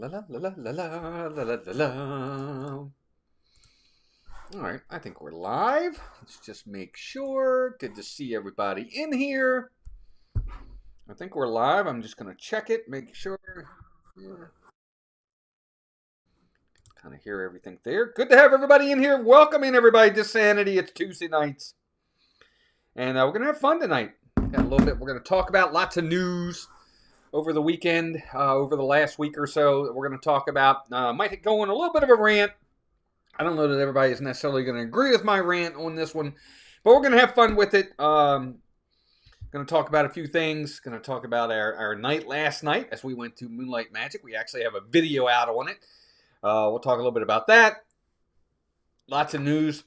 La la la la la la la la la la. All right, I think we're live. Let's just make sure. Good to see everybody in here. I think we're live. I'm just going to check it, make sure. Kind of hear everything there. Good to have everybody in here. Welcome in, everybody. DISANITY. It's Tuesday nights. And we're going to have fun tonight. Got a little bit. We're going to talk about lots of news over the weekend, over the last week or so. We're going to talk about, might go on a little bit of a rant. I don't know that everybody is necessarily going to agree with my rant on this one, but we're going to have fun with it. Going to talk about a few things. Going to talk about our night last night as we went to Moonlight Magic. We actually have a video out on it. We'll talk a little bit about that. Lots of news.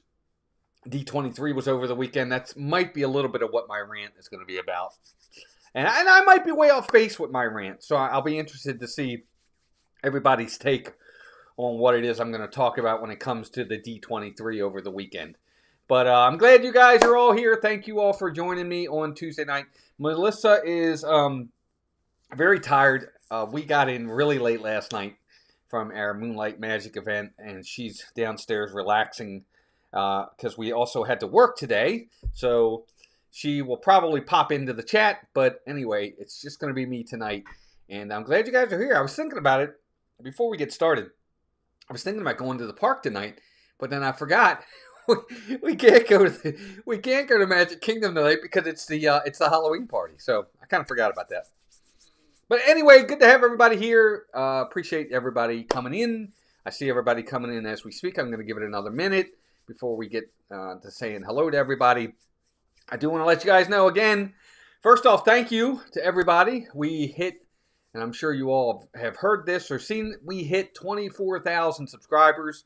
D23 was over the weekend. That might be a little bit of what my rant is going to be about. And I might be way off base with my rant, so I'll be interested to see everybody's take on what it is I'm going to talk about when it comes to the D23 over the weekend. But I'm glad you guys are all here. Thank you all for joining me on Tuesday night. Melissa is very tired. We got in really late last night from our Moonlight Magic event, and she's downstairs relaxing because we also had to work today. So she will probably pop into the chat. But anyway, it's just going to be me tonight. And I'm glad you guys are here. I was thinking about it before we get started. I was thinking about going to the park tonight, but then I forgot we can't go to Magic Kingdom tonight because it's the Halloween party. So I kind of forgot about that. But anyway, good to have everybody here. Appreciate everybody coming in. I see everybody coming in as we speak. I'm going to give it another minute before we get to saying hello to everybody. I do want to let you guys know again. First off, thank you to everybody. We hit. And I'm sure you all have heard this or seen, we hit 24,000 subscribers.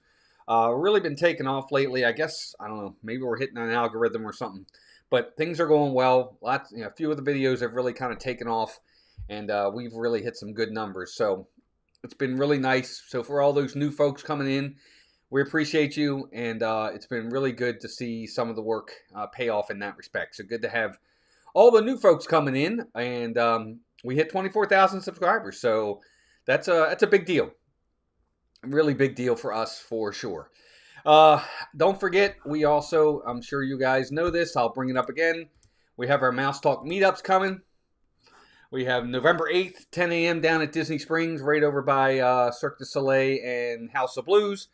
Really been taking off lately. I guess, I don't know, maybe we're hitting an algorithm or something. But things are going well. A few of the videos have really kind of taken off. And we've really hit some good numbers. So it's been really nice. So for all those new folks coming in, we appreciate you. And it's been really good to see some of the work pay off in that respect. So good to have all the new folks coming in. And we hit 24,000 subscribers, so that's a big deal. A really big deal for us, for sure. Don't forget, we also, I'm sure you guys know this, I'll bring it up again. We have our Mouse Talk meetups coming. We have November 8th, 10 a.m. down at Disney Springs, right over by Cirque du Soleil and House of Blues.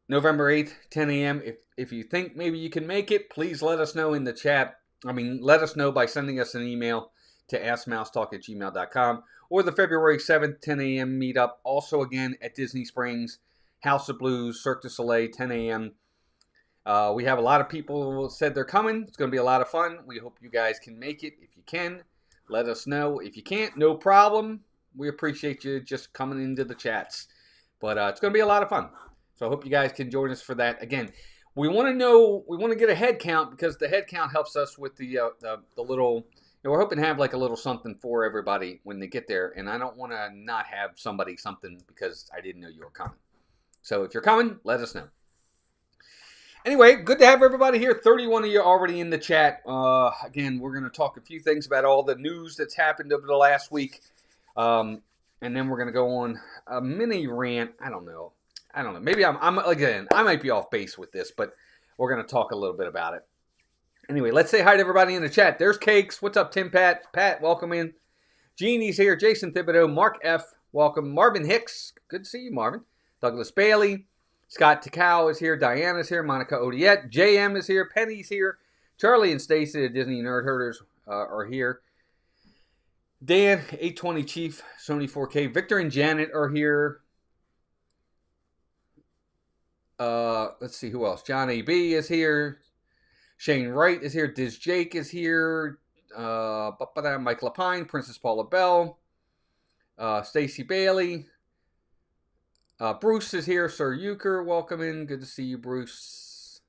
November 8th, 10 a.m. If you think maybe you can make it, please let us know in the chat. Let us know by sending us an email to askmousetalk@gmail.com, or the February 7th, 10 a.m. meetup, also again at Disney Springs, House of Blues, Cirque du Soleil, 10 a.m. We have a lot of people who said they're coming. It's going to be a lot of fun. We hope you guys can make it. If you can, let us know. If you can't, no problem. We appreciate you just coming into the chats. But it's going to be a lot of fun. So I hope you guys can join us for that. Again, we want to get a head count because the head count helps us with the little. We're hoping to have like a little something for everybody when they get there. And I don't want to not have something because I didn't know you were coming. So if you're coming, let us know. Anyway, good to have everybody here. 31 of you already in the chat. Again, we're going to talk a few things about all the news that's happened over the last week. And then we're going to go on a mini rant. I don't know. Maybe I might be off base with this, but we're going to talk a little bit about it. Anyway, let's say hi to everybody in the chat. There's Cakes. What's up, Tim Pat? Pat, welcome in. Jeannie's here. Jason Thibodeau. Mark F., welcome. Marvin Hicks. Good to see you, Marvin. Douglas Bailey. Scott Takao is here. Diana's here. Monica Odiette. JM is here. Penny's here. Charlie and Stacy, the Disney Nerd Herders, are here. Dan, 820 Chief, Sony 4K. Victor and Janet are here. Let's see who else. John A.B. is here. Shane Wright is here. Diz Jake is here. Mike Lapine, Princess Paula Bell, Stacy Bailey. Bruce is here. Sir Euchre, welcome in. Good to see you, Bruce.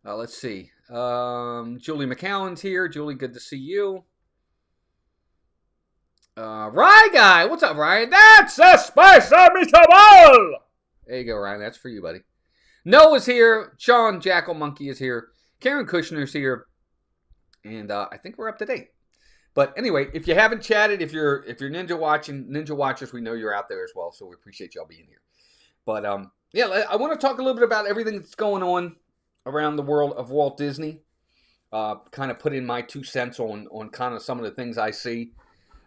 Let's see. Julie McCowan's here. Julie, good to see you. Ryan Guy, what's up, Ryan? That's a spice meatball. There you go, Ryan. That's for you, buddy. Noah's here. Sean Jackal Monkey is here. Karen Kushner's here. And I think we're up to date. But anyway, if you haven't chatted, if you're Ninja Watchers, we know you're out there as well. So we appreciate y'all being here. But yeah, I want to talk a little bit about everything that's going on around the world of Walt Disney. Kind of put in my 2 cents on kind of some of the things I see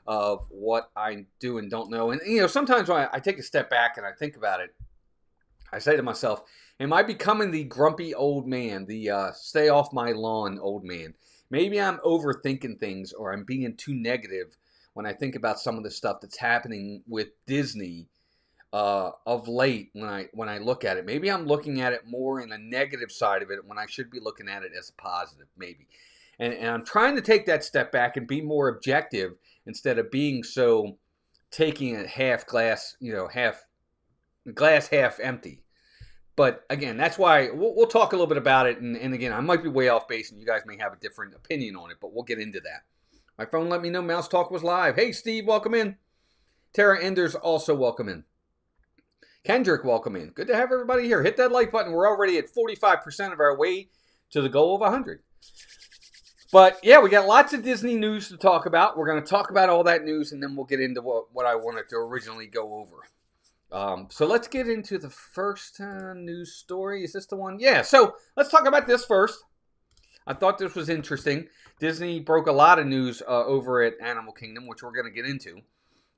of what I do and don't know. And, sometimes when I take a step back and I think about it, I say to myself, am I becoming the grumpy old man, the stay off my lawn old man? Maybe I'm overthinking things, or I'm being too negative when I think about some of the stuff that's happening with Disney of late when I look at it. Maybe I'm looking at it more in a negative side of it when I should be looking at it as a positive, maybe. And I'm trying to take that step back and be more objective instead of being so taking it half glass, half empty. But again, that's why we'll talk a little bit about it. And again, I might be way off base and you guys may have a different opinion on it, but we'll get into that. My phone let me know Mouse Talk was live. Hey, Steve, welcome in. Tara Enders, also welcome in. Kendrick, welcome in. Good to have everybody here. Hit that like button. We're already at 45% of our way to the goal of 100. But yeah, we got lots of Disney news to talk about. We're going to talk about all that news, and then we'll get into what I wanted to originally go over. So let's get into the first news story. Is this the one? Yeah, so let's talk about this first. I thought this was interesting. Disney broke a lot of news over at Animal Kingdom, which we're going to get into.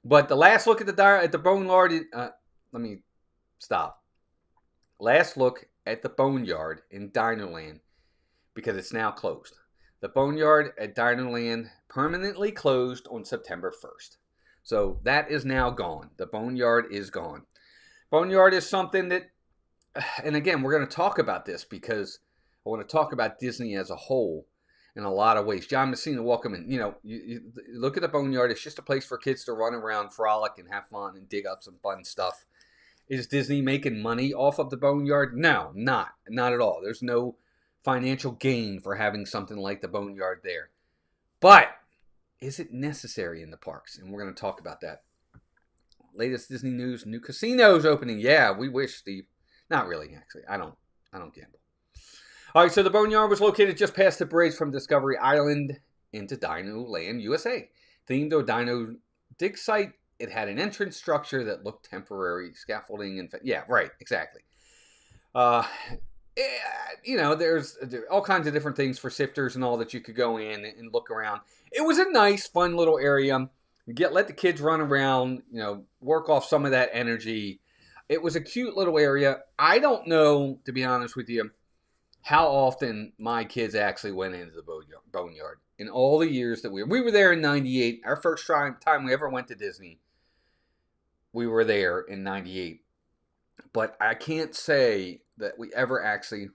But the last look at the Boneyard, let me stop. Last look at the Boneyard in DinoLand, because it's now closed. The Boneyard at DinoLand permanently closed on September 1st. So that is now gone. The Boneyard is gone. Boneyard is something that, and again, we're going to talk about this because I want to talk about Disney as a whole in a lot of ways. John Messina, welcome in. You look at the Boneyard. It's just a place for kids to run around, frolic, and have fun and dig up some fun stuff. Is Disney making money off of the Boneyard? No, not at all. There's no financial gain for having something like the Boneyard there. But is it necessary in the parks? And we're going to talk about that. Latest Disney news, new casinos opening. Yeah, we wish, Steve. Not really, actually. I don't gamble. All right, so the Boneyard was located just past the bridge from Discovery Island into DinoLand U.S.A. Themed to a dino dig site, it had an entrance structure that looked temporary, scaffolding, and yeah, right, exactly. There's all kinds of different things for sifters and all that you could go in and look around. It was a nice, fun little area. Let the kids run around, work off some of that energy. It was a cute little area. I don't know, to be honest with you, how often my kids actually went into the Boneyard. In all the years that we were there in 98, our first time we ever went to Disney, we were there in 98. But I can't say that we ever actually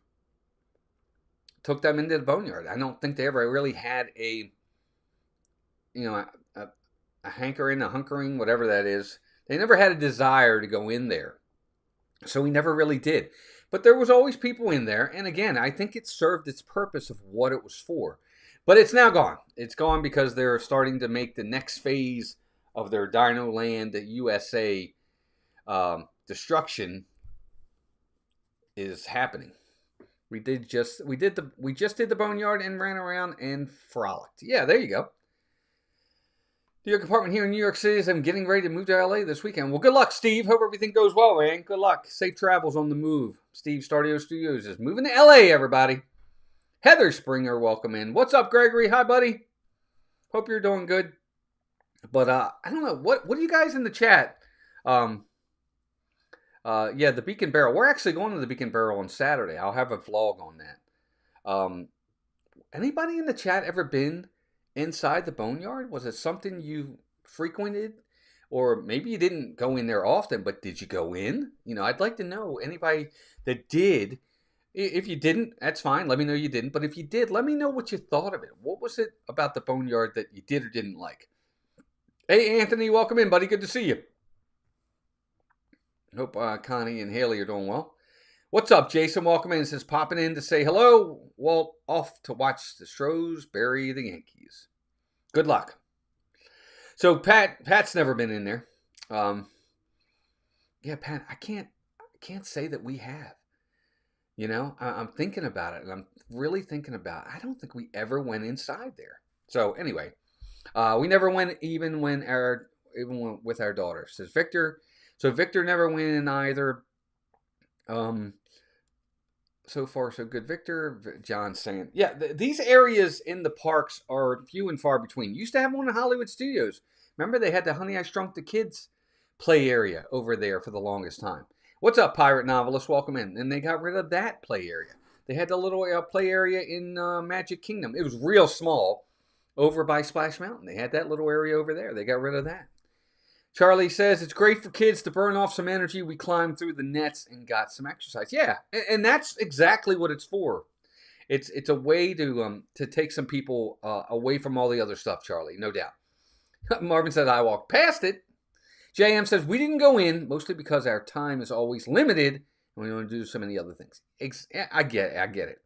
took them into the Boneyard. I don't think they ever really had a hunkering, whatever that is. They never had a desire to go in there. So we never really did. But there was always people in there. And again, I think it served its purpose of what it was for. But it's now gone. It's gone because they're starting to make the next phase of their DinoLand U.S.A. Destruction is happening. We just did the Boneyard and ran around and frolicked. Yeah, there you go. New York apartment here in New York City as I'm getting ready to move to LA this weekend. Well, good luck, Steve. Hope everything goes well, man. Good luck. Safe travels on the move. Steve Stardio Studios is moving to LA, everybody. Heather Springer, welcome in. What's up, Gregory? Hi, buddy. Hope you're doing good. But I don't know. What do you guys in the chat? Yeah, the Beacon Barrel. We're actually going to the Beacon Barrel on Saturday. I'll have a vlog on that. Anybody in the chat ever been inside the Boneyard? Was it something you frequented? Or maybe you didn't go in there often, but did you go in? I'd like to know anybody that did. If you didn't, that's fine. Let me know you didn't. But if you did, let me know what you thought of it. What was it about the Boneyard that you did or didn't like? Hey, Anthony, welcome in, buddy. Good to see you. Hope Connie and Haley are doing well. What's up, Jason? Welcome in. It says popping in to say hello. Walt off to watch the Stros bury the Yankees. Good luck. So Pat's never been in there. Yeah, Pat, I can't say that we have. I'm thinking about it, and I'm really thinking about it. I don't think we ever went inside there. So anyway, We never went even with our daughter, says Victor. So Victor never went in either. So far so good. Victor, John saying, yeah, these areas in the parks are few and far between. You used to have one in Hollywood Studios. Remember they had the Honey I Shrunk the Kids play area over there for the longest time. What's up, pirate novelist? Welcome in. And they got rid of that play area. They had the little play area in Magic Kingdom. It was real small over by Splash Mountain. They had that little area over there. They got rid of that. Charlie says, it's great for kids to burn off some energy. We climbed through the nets and got some exercise. Yeah, and that's exactly what it's for. It's a way to take some people away from all the other stuff, Charlie, no doubt. Marvin said, I walked past it. JM says, we didn't go in, mostly because our time is always limited, and we want to do so many other things. I get it.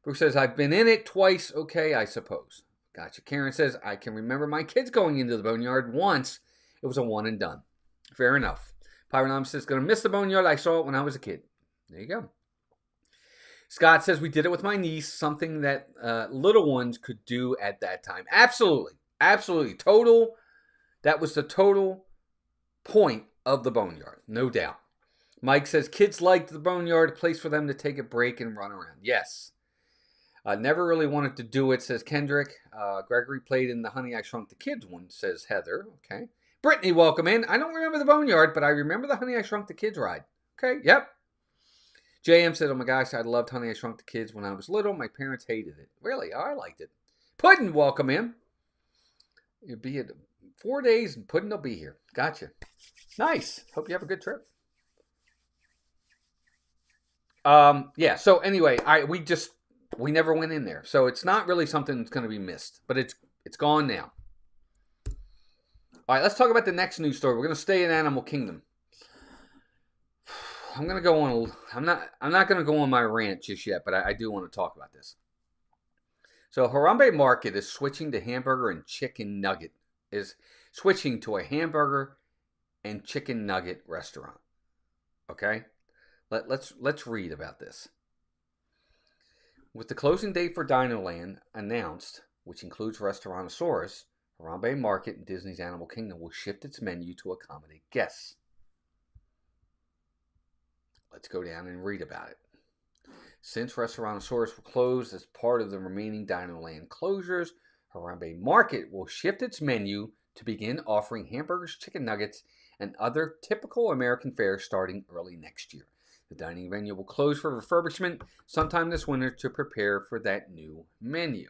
Bruce says, I've been in it twice. Okay, I suppose. Gotcha. Karen says, I can remember my kids going into the boneyard once. It was a one and done. Fair enough. Pyronom says, going to miss the boneyard. I saw it when I was a kid. There you go. Scott says, we did it with my niece, something that little ones could do at that time. Absolutely. Absolutely. That was the total point of the boneyard. No doubt. Mike says, kids liked the boneyard, a place for them to take a break and run around. Yes. Never really wanted to do it, says Kendrick. Gregory played in the Honey I Shrunk the Kids one, says Heather. Okay. Brittany, welcome in. I don't remember the boneyard, but I remember the Honey I Shrunk the Kids ride. Okay, yep. JM said, oh my gosh, I loved Honey I Shrunk the Kids when I was little. My parents hated it. Really? I liked it. Puddin', welcome in. You'll be at 4 days and Puddin' will be here. Gotcha. Nice. Hope you have a good trip. Yeah, so anyway, we never went in there. So it's not really something that's going to be missed, but it's gone now. All right, let's talk about the next news story. We're going to stay in Animal Kingdom. I'm going to go on. I'm not going to go on my rant just yet, but I do want to talk about this. So Harambe Market is switching to hamburger and chicken nugget. Is switching to a hamburger and chicken nugget restaurant. Okay, let's read about this. With the closing date for DinoLand announced, which includes Restaurantosaurus, Harambe Market in Disney's Animal Kingdom will shift its menu to accommodate guests. Let's go down and read about it. Since Restaurantosaurus will close as part of the remaining DinoLand closures, Harambe Market will shift its menu to begin offering hamburgers, chicken nuggets, and other typical American fare starting early next year. The dining venue will close for refurbishment sometime this winter to prepare for that new menu.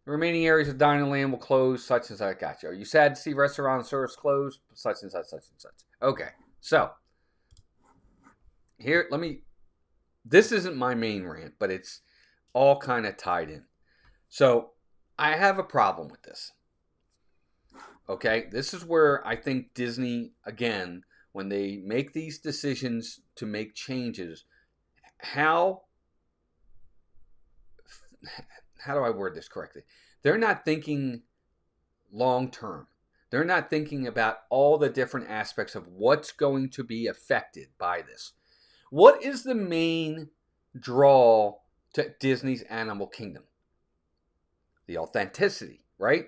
The remaining areas of DinoLand will close, such as I got you. Are you sad to see Restaurantosaurus close? Such and such, such and such. Okay, so here, this isn't my main rant, but it's all kind of tied in. So I have a problem with this. Okay, this is where I think Disney, again, when they make these decisions to make changes, how do I word this correctly? They're not thinking long term. They're not thinking about all the different aspects of what's going to be affected by this. What is the main draw to Disney's Animal Kingdom? The authenticity, right?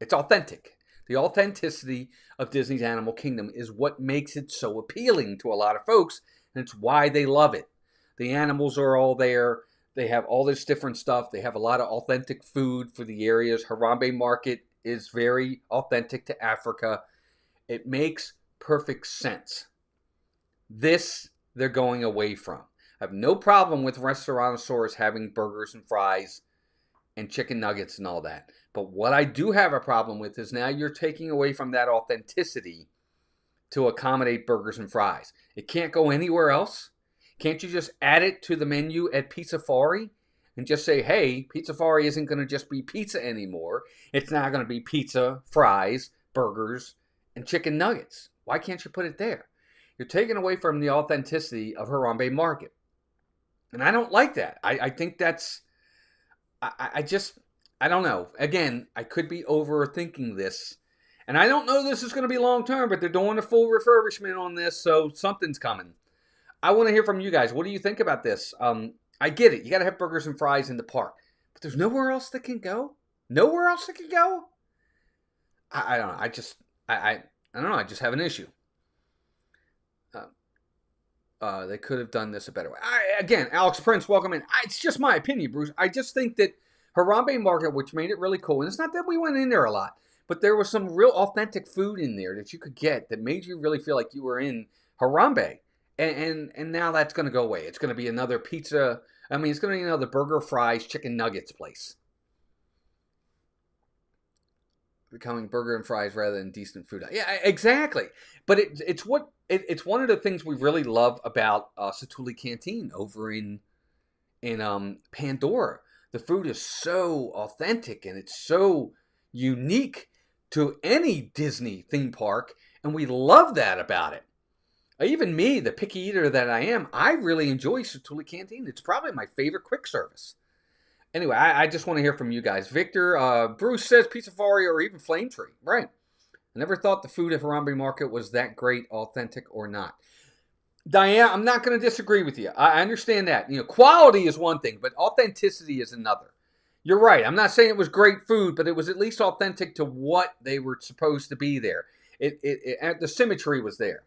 It's authentic. The authenticity of Disney's Animal Kingdom is what makes it so appealing to a lot of folks, and it's why they love it. The animals are all there. They have all this different stuff. They have a lot of authentic food for the areas. Harambe Market is very authentic to Africa. It makes perfect sense. This they're going away from. I have no problem with Restaurantosaurus having burgers and fries and chicken nuggets and all that. But what I do have a problem with is now you're taking away from that authenticity to accommodate burgers and fries. It can't go anywhere else. Can't you just add it to the menu at Pizzafari and just say, hey, Pizzafari isn't going to just be pizza anymore. It's now going to be pizza, fries, burgers, and chicken nuggets. Why can't you put it there? You're taking away from the authenticity of Harambe Market. And I don't like that. I think that's, I don't know. Again, I could be overthinking this. And I don't know this is going to be long term, but they're doing a full refurbishment on this, so something's coming. I want to hear from you guys. What do you think about this? I get it. You got to have burgers and fries in the park. But there's nowhere else that can go? Nowhere else it could go? I don't know. I don't know. I just have an issue. They could have done this a better way. Again, Alex Prince, welcome in. It's just my opinion, Bruce. I just think that Harambe Market, which made it really cool, and it's not that we went in there a lot, but there was some real authentic food in there that you could get that made you really feel like you were in Harambe. And now that's going to go away. It's going to be another pizza. I mean, it's going to be another burger, fries, chicken nuggets place. Becoming burger and fries rather than decent food. Yeah, exactly. But it's one of the things we really love about Satu'li Canteen over in Pandora. The food is so authentic and it's so unique to any Disney theme park, and we love that about it. Even me, the picky eater that I am, I really enjoy Satu'li Canteen. It's probably my favorite quick service. Anyway, I just want to hear from you guys. Victor, Bruce says Pizzafari or even Flame Tree. Right. I never thought the food at Harambe Market was that great, authentic or not. Diane, I'm not going to disagree with you. I understand that. You know, quality is one thing, but authenticity is another. You're right. I'm not saying it was great food, but it was at least authentic to what they were supposed to be there. The symmetry was there.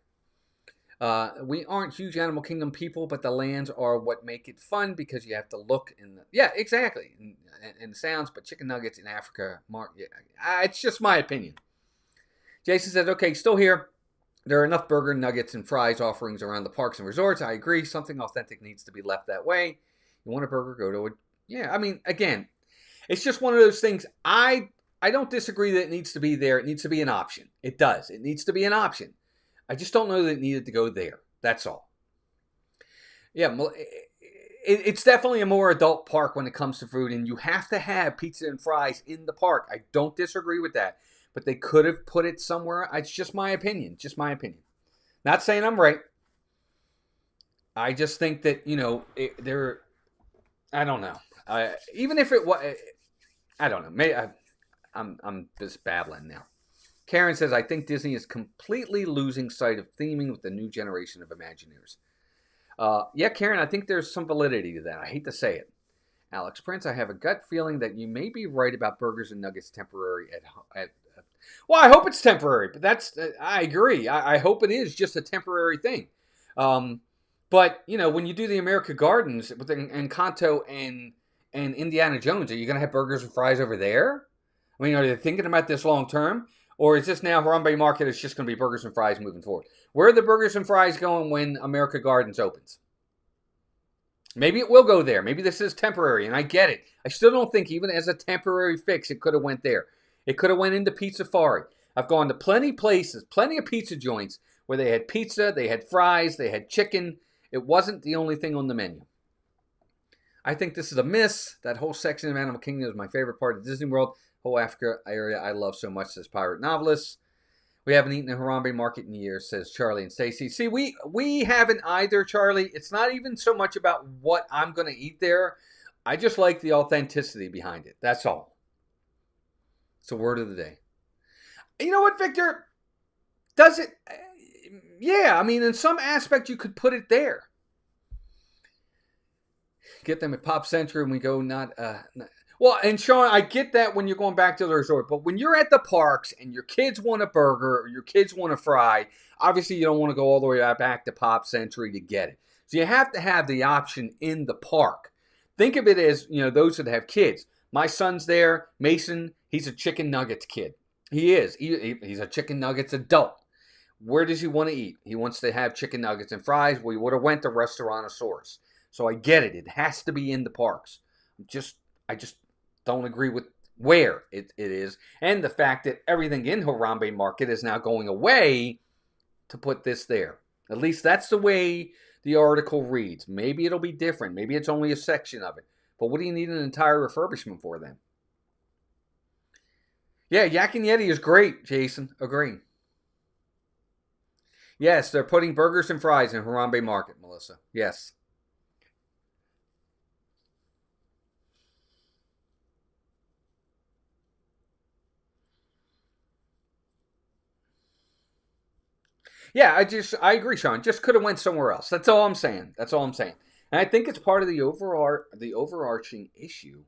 We aren't huge Animal Kingdom people, but the lands are what make it fun because you have to look in the... Yeah, exactly. And sounds, but chicken nuggets in Africa... it's just my opinion. Jason says, okay, still here. There are enough burger, nuggets, and fries offerings around the parks and resorts. I agree. Something authentic needs to be left that way. You want a burger, go to it. Yeah, I mean, again, it's just one of those things. I don't disagree that it needs to be there. It needs to be an option. It does. It needs to be an option. I just don't know that it needed to go there. That's all. Yeah, it's definitely a more adult park when it comes to food, and you have to have pizza and fries in the park. I don't disagree with that, but they could have put it somewhere. It's just my opinion. Just my opinion. Not saying I'm right. I just think that, you know, I don't know. Even if it was, I don't know. Maybe I'm just babbling now. Karen says, I think Disney is completely losing sight of theming with the new generation of Imagineers. Yeah, Karen, I think there's some validity to that. I hate to say it. Alex Prince, I have a gut feeling that you may be right about burgers and nuggets temporary well, I hope it's temporary, but I agree. I hope it is just a temporary thing. But, you know, when you do the America Gardens with Encanto and Indiana Jones, are you going to have burgers and fries over there? I mean, are they thinking about this long term? Or is this now Harambe Market is just going to be burgers and fries moving forward? Where are the burgers and fries going when America Gardens opens? Maybe it will go there. Maybe this is temporary, and I get it. I still don't think even as a temporary fix, it could have went there. It could have went into Pizzafari. I've gone to plenty places, plenty of pizza joints where they had pizza, they had fries, they had chicken. It wasn't the only thing on the menu. I think this is a miss. That whole section of Animal Kingdom is my favorite part of Disney World. Whole Africa area I love so much, says Pirate Novelist. We haven't eaten a Harambe Market in years, says Charlie and Stacy. See, we haven't either, Charlie. It's not even so much about what I'm going to eat there. I just like the authenticity behind it. That's all. It's a word of the day. You know what, Victor? Does it? Yeah, I mean, in some aspect, you could put it there. Get them at Pop Century and we go not well, and Sean, I get that when you're going back to the resort, but when you're at the parks and your kids want a burger or your kids want a fry, obviously you don't want to go all the way back to Pop Century to get it. So you have to have the option in the park. Think of it as, you know, those that have kids. My son's there, Mason, he's a chicken nuggets kid. He is. He's a chicken nuggets adult. Where does he want to eat? He wants to have chicken nuggets and fries. We would have went to Restaurantosaurus. So I get it. It has to be in the parks. I just don't agree with where it is. And the fact that everything in Harambe Market is now going away to put this there. At least that's the way the article reads. Maybe it'll be different. Maybe it's only a section of it. But what do you need an entire refurbishment for then? Yeah, Yak and Yeti is great, Jason. Agree. Yes, they're putting burgers and fries in Harambe Market, Melissa. Yes. Yeah, I agree, Sean. Just could have went somewhere else. That's all I'm saying. And I think it's part of the overarching issue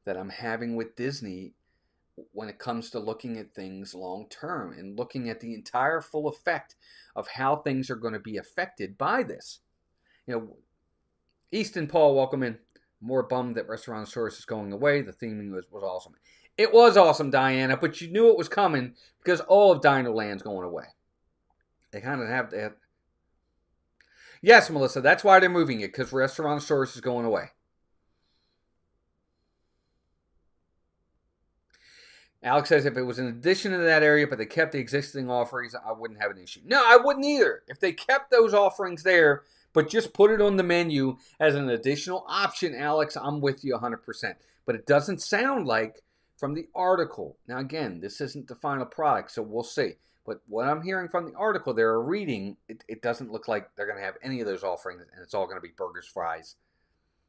that I'm having with Disney when it comes to looking at things long term and looking at the entire full effect of how things are going to be affected by this. You know, Easton Paul, welcome in. More bummed that Restaurantosaurus is going away. The theming was awesome. It was awesome, Diana, but you knew it was coming because all of DinoLand's going away. They kind of have that. Yes, Melissa, that's why they're moving it, because Restaurantosaurus is going away. Alex says if it was an addition to that area, but they kept the existing offerings, I wouldn't have an issue. No, I wouldn't either. If they kept those offerings there, but just put it on the menu as an additional option, Alex, I'm with you 100%. But it doesn't sound like from the article. Now, again, this isn't the final product, so we'll see. But what I'm hearing from the article they're reading, it doesn't look like they're going to have any of those offerings, and it's all going to be burgers, fries,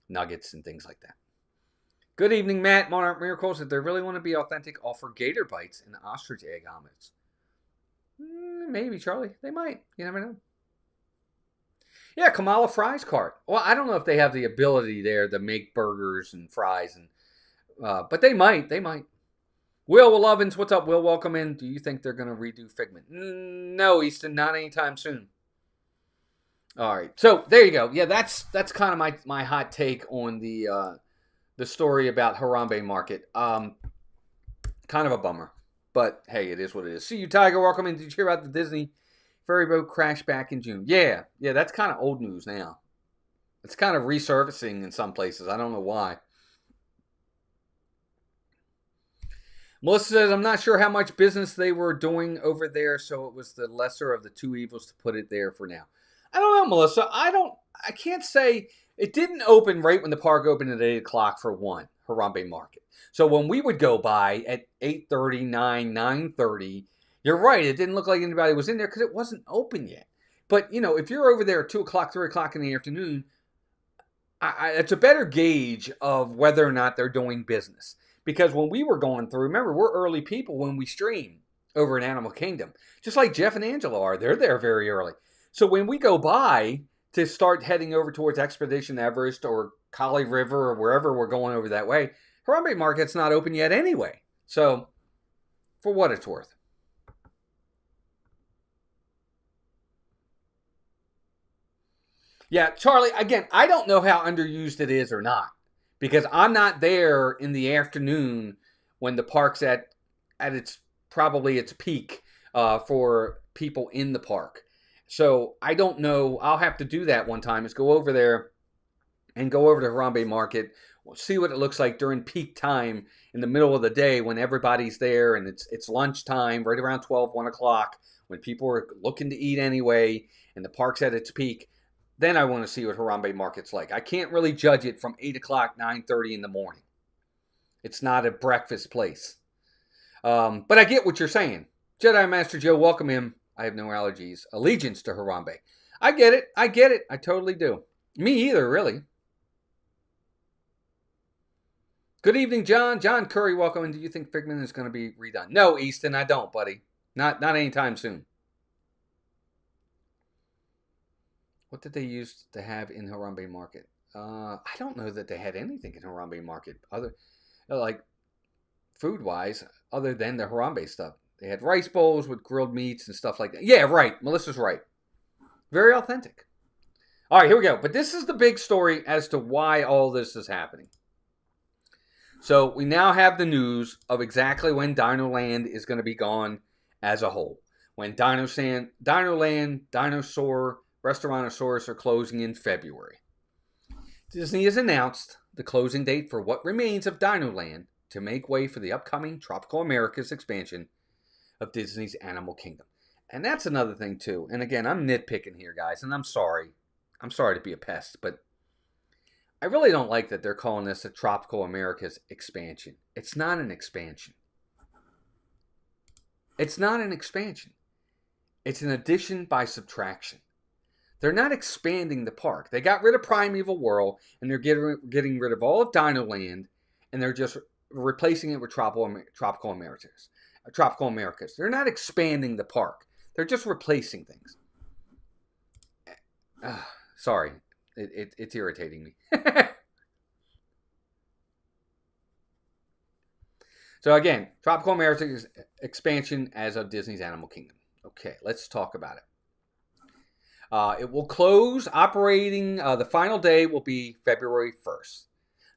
nuggets, and things like that. Good evening, Matt. Monarch Miracles. If they really want to be authentic, offer gator bites and ostrich egg omelets. Maybe, Charlie. They might. You never know. Yeah, Kamala Fries Cart. Well, I don't know if they have the ability there to make burgers and fries, but they might. They might. Will Lovins, what's up? Will, welcome in. Do you think they're going to redo Figment? No, Easton, not anytime soon. All right, so there you go. Yeah, that's kind of my hot take on the story about Harambe Market. Kind of a bummer, but hey, it is what it is. See you, Tiger. Welcome in. Did you hear about the Disney ferry boat crash back in June? Yeah, that's kind of old news now. It's kind of resurfacing in some places. I don't know why. Melissa says, I'm not sure how much business they were doing over there, so it was the lesser of the two evils to put it there for now. I don't know, Melissa. I can't say. It didn't open right when the park opened at 8 o'clock for one, Harambe Market. So when we would go by at 8:30, 9:30, you're right. It didn't look like anybody was in there because it wasn't open yet. But, if you're over there at 2 o'clock, 3 o'clock in the afternoon, it's a better gauge of whether or not they're doing business. Because when we were going through, remember, we're early people when we stream over in Animal Kingdom. Just like Jeff and Angela are. They're there very early. So when we go by to start heading over towards Expedition Everest or Kali River or wherever we're going over that way, Harambe Market's not open yet anyway. So, for what it's worth. Yeah, Charlie, again, I don't know how underused it is or not. Because I'm not there in the afternoon when the park's at its probably its peak for people in the park. So I don't know. I'll have to do that one time. Is go over there and go over to Harambe Market. We'll see what it looks like during peak time in the middle of the day when everybody's there and it's lunchtime, right around 12, 1 o'clock, when people are looking to eat anyway and the park's at its peak. Then I want to see what Harambe Market's like. I can't really judge it from 8 o'clock, 9:30 in the morning. It's not a breakfast place. But I get what you're saying. Jedi Master Joe, welcome him. I have no allergies. Allegiance to Harambe. I get it. I totally do. Me either, really. Good evening, John. John Curry, welcome in. Do you think Figment is going to be redone? No, Easton, I don't, buddy. Not anytime soon. What did they use to have in Harambe Market? I don't know that they had anything in Harambe Market other, like food-wise, other than the Harambe stuff. They had rice bowls with grilled meats and stuff like that. Yeah, right. Melissa's right. Very authentic. All right, here we go. But this is the big story as to why all this is happening. So we now have the news of exactly when DinoLand is going to be gone as a whole. When DinoLand, Dinosaur, Restaurantosaurus are closing in February. Disney has announced the closing date for what remains of DinoLand to make way for the upcoming Tropical Americas expansion of Disney's Animal Kingdom. And that's another thing too. And again, I'm nitpicking here, guys, and I'm sorry. I'm sorry to be a pest, but I really don't like that they're calling this a Tropical Americas expansion. It's not an expansion. It's not an expansion. It's an addition by subtraction. They're not expanding the park. They got rid of Primeval World, and they're getting rid of all of DinoLand, and they're just replacing it with Tropical Americas. They're not expanding the park. They're just replacing things. Sorry. It's irritating me. So again, Tropical America's expansion as of Disney's Animal Kingdom. Okay, let's talk about it. It will close operating, the final day will be February 1st.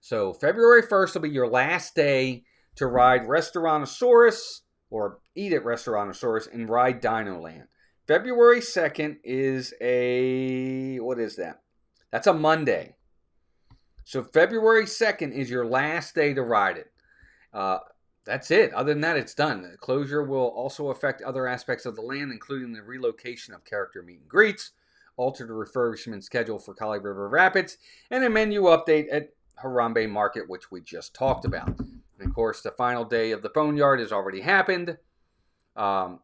So February 1st will be your last day to ride Restaurantosaurus or eat at Restaurantosaurus and ride DinoLand. February 2nd is what is that? That's a Monday. So February 2nd is your last day to ride it. That's it. Other than that, it's done. The closure will also affect other aspects of the land, including the relocation of character meet and greets, altered refurbishment schedule for Kali River Rapids, and a menu update at Harambe Market, which we just talked about. And of course, the final day of the Boneyard has already happened, and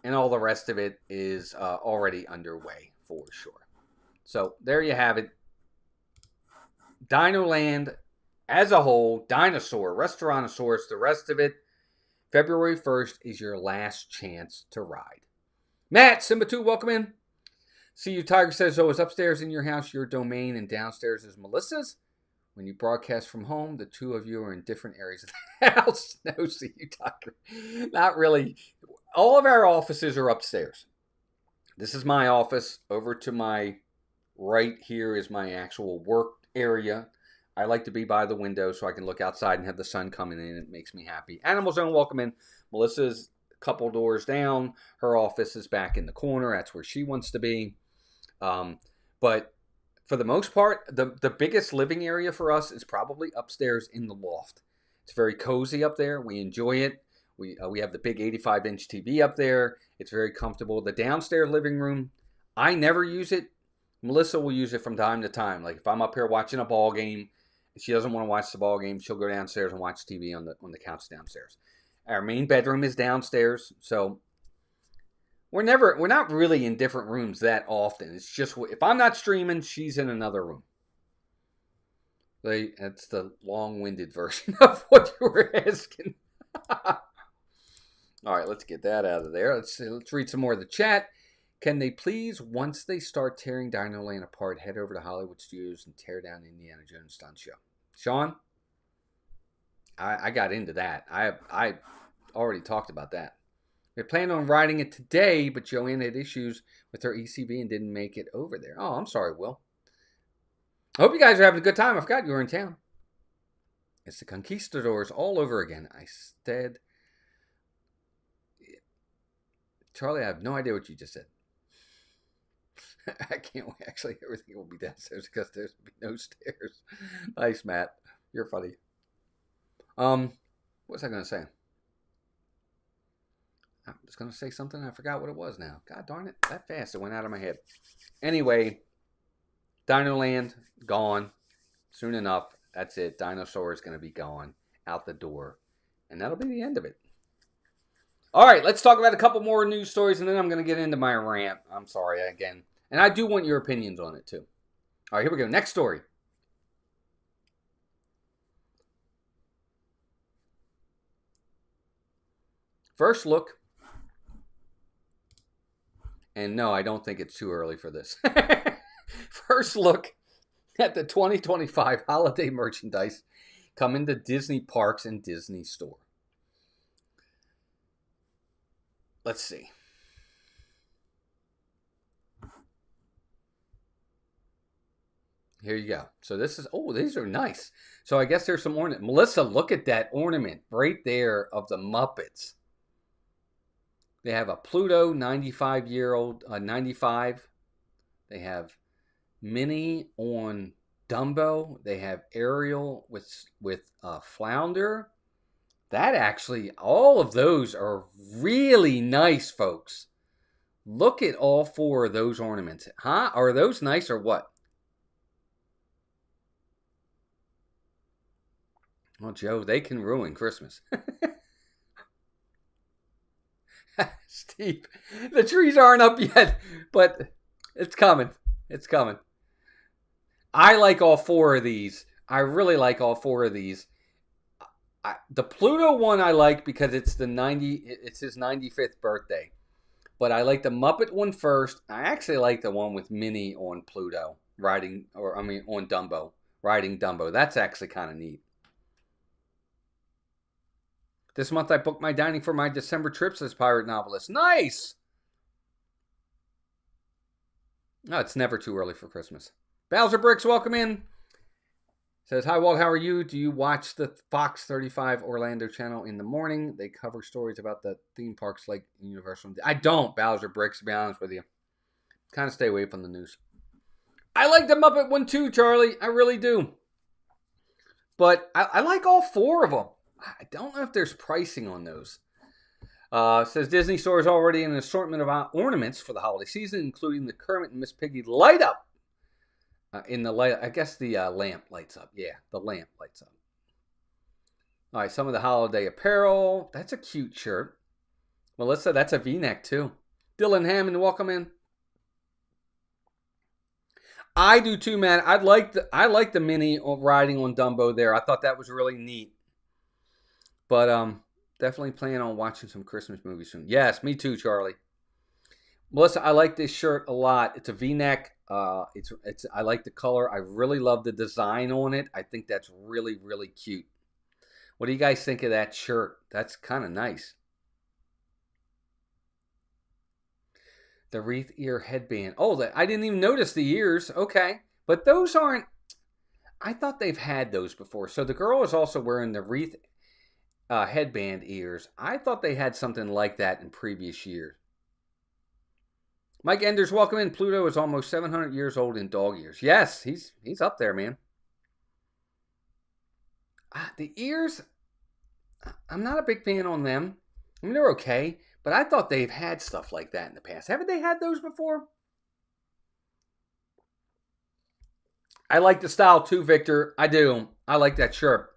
all the rest of it is already underway for sure. So there you have it. DinoLand as a whole, Dinosaur, Restaurantosaurus, the rest of it, February 1st is your last chance to ride. Matt, Simba2, welcome in. See you, Tiger says, is upstairs in your house your domain and downstairs is Melissa's? When you broadcast from home, the two of you are in different areas of the house. No, see you, Tiger. Not really. All of our offices are upstairs. This is my office. Over to my right here is my actual work area. I like to be by the window so I can look outside and have the sun coming in. It makes me happy. Animal Zone, welcome in. Melissa's a couple doors down. Her office is back in the corner. That's where she wants to be. But for the most part, the biggest living area for us is probably upstairs in the loft. It's very cozy up there. We enjoy it. We have the big 85-inch TV up there. It's very comfortable. The downstairs living room, I never use it. Melissa will use it from time to time. Like if I'm up here watching a ball game, if she doesn't want to watch the ball game, she'll go downstairs and watch TV on the couch downstairs. Our main bedroom is downstairs, so we're not really in different rooms that often. It's just if I'm not streaming, she's in another room. That's the long-winded version of what you were asking. All right, let's get that out of there. Let's read some more of the chat. Can they please, once they start tearing DinoLand apart, head over to Hollywood Studios and tear down Indiana Jones stunt show? Sean, I got into that. I already talked about that. We planned on riding it today, but Joanne had issues with her ECB and didn't make it over there. Oh, I'm sorry, Will. I hope you guys are having a good time. I forgot you were in town. It's the Conquistadors all over again. I said, Charlie, I have no idea what you just said. I can't wait. Actually, everything will be downstairs because there's be no stairs. Nice, Matt. You're funny. What was I going to say? I was going to say something. I forgot what it was now. God darn it. That fast. It went out of my head. Anyway, DinoLand, gone. Soon enough. That's it. Dinosaur is going to be gone. Out the door. And that'll be the end of it. All right. Let's talk about a couple more news stories, and then I'm going to get into my rant. I'm sorry again. And I do want your opinions on it, too. All right, here we go. Next story. First look. And no, I don't think it's too early for this. First look at the 2025 holiday merchandise coming to Disney parks and Disney Store. Let's see. Here you go. So this is, these are nice. So I guess there's some ornament. Melissa, look at that ornament right there of the Muppets. They have a Pluto 95. They have Minnie on Dumbo. They have Ariel with Flounder. That actually, all of those are really nice, folks. Look at all four of those ornaments. Huh? Are those nice or what? Well, Joe, they can ruin Christmas. Steve, the trees aren't up yet, but it's coming. It's coming. I like all four of these. I really like all four of these. The Pluto one I like because it's his 95th birthday. But I like the Muppet one first. I actually like the one with Minnie on Pluto on Dumbo, riding Dumbo. That's actually kind of neat. This month I booked my dining for my December trip, says Pirate Novelist. Nice! No, it's never too early for Christmas. Bowser Bricks, welcome in. Says, hi, Walt, how are you? Do you watch the Fox 35 Orlando channel in the morning? They cover stories about the theme parks like Universal. I don't, Bowser Bricks, to be honest with you. Kind of stay away from the news. I like the Muppet one too, Charlie. I really do. But I like all four of them. I don't know if there's pricing on those. Says Disney Store is already an assortment of ornaments for the holiday season, including the Kermit and Miss Piggy light up. In the light, I guess the lamp lights up. Yeah, the lamp lights up. All right, some of the holiday apparel. That's a cute shirt. Melissa, that's a V-neck too. Dylan Hammond, welcome in. I do too, man. I like the Minnie riding on Dumbo there. I thought that was really neat. But definitely planning on watching some Christmas movies soon. Yes, me too, Charlie. Melissa, I like this shirt a lot. It's a V-neck. I like the color. I really love the design on it. I think that's really, really cute. What do you guys think of that shirt? That's kind of nice. The wreath ear headband. Oh, I didn't even notice the ears. Okay. But those aren't... I thought they've had those before. So the girl is also wearing the wreath headband ears. I thought they had something like that in previous years. Mike Enders, welcome in. Pluto is almost 700 years old in dog years. Yes, he's up there, man. The ears, I'm not a big fan on them. I mean, they're okay, but I thought they've had stuff like that in the past. Haven't they had those before? I like the style too, Victor. I do. I like that shirt.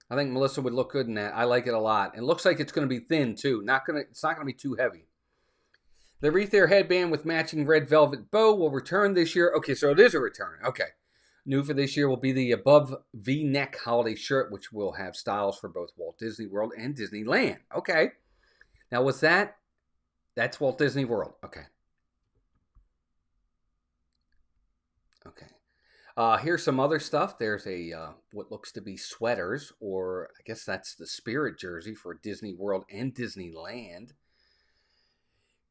I think Melissa would look good in that. I like it a lot. It looks like it's going to be thin too. It's not going to be too heavy. The wreath ear headband with matching red velvet bow will return this year. Okay, so it is a return. Okay. New for this year will be the above V-neck holiday shirt, which will have styles for both Walt Disney World and Disneyland. Okay. Now, what's that? That's Walt Disney World. Okay. Okay. Here's some other stuff. There's a what looks to be sweaters, or I guess that's the Spirit jersey for Disney World and Disneyland.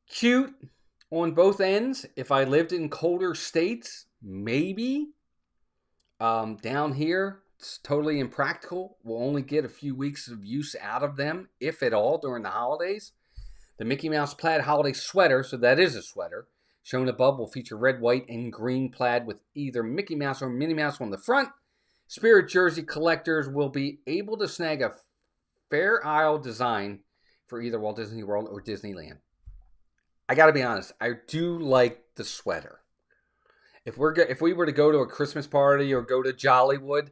Cute on both ends. If I lived in colder states, maybe. Down here, it's totally impractical. We'll only get a few weeks of use out of them, if at all, during the holidays. The Mickey Mouse plaid holiday sweater, so that is a sweater, shown above will feature red, white, and green plaid with either Mickey Mouse or Minnie Mouse on the front. Spirit jersey collectors will be able to snag a Fair Isle design for either Walt Disney World or Disneyland. I got to be honest, I do like the sweater. If we were to go to a Christmas party or go to Jollywood,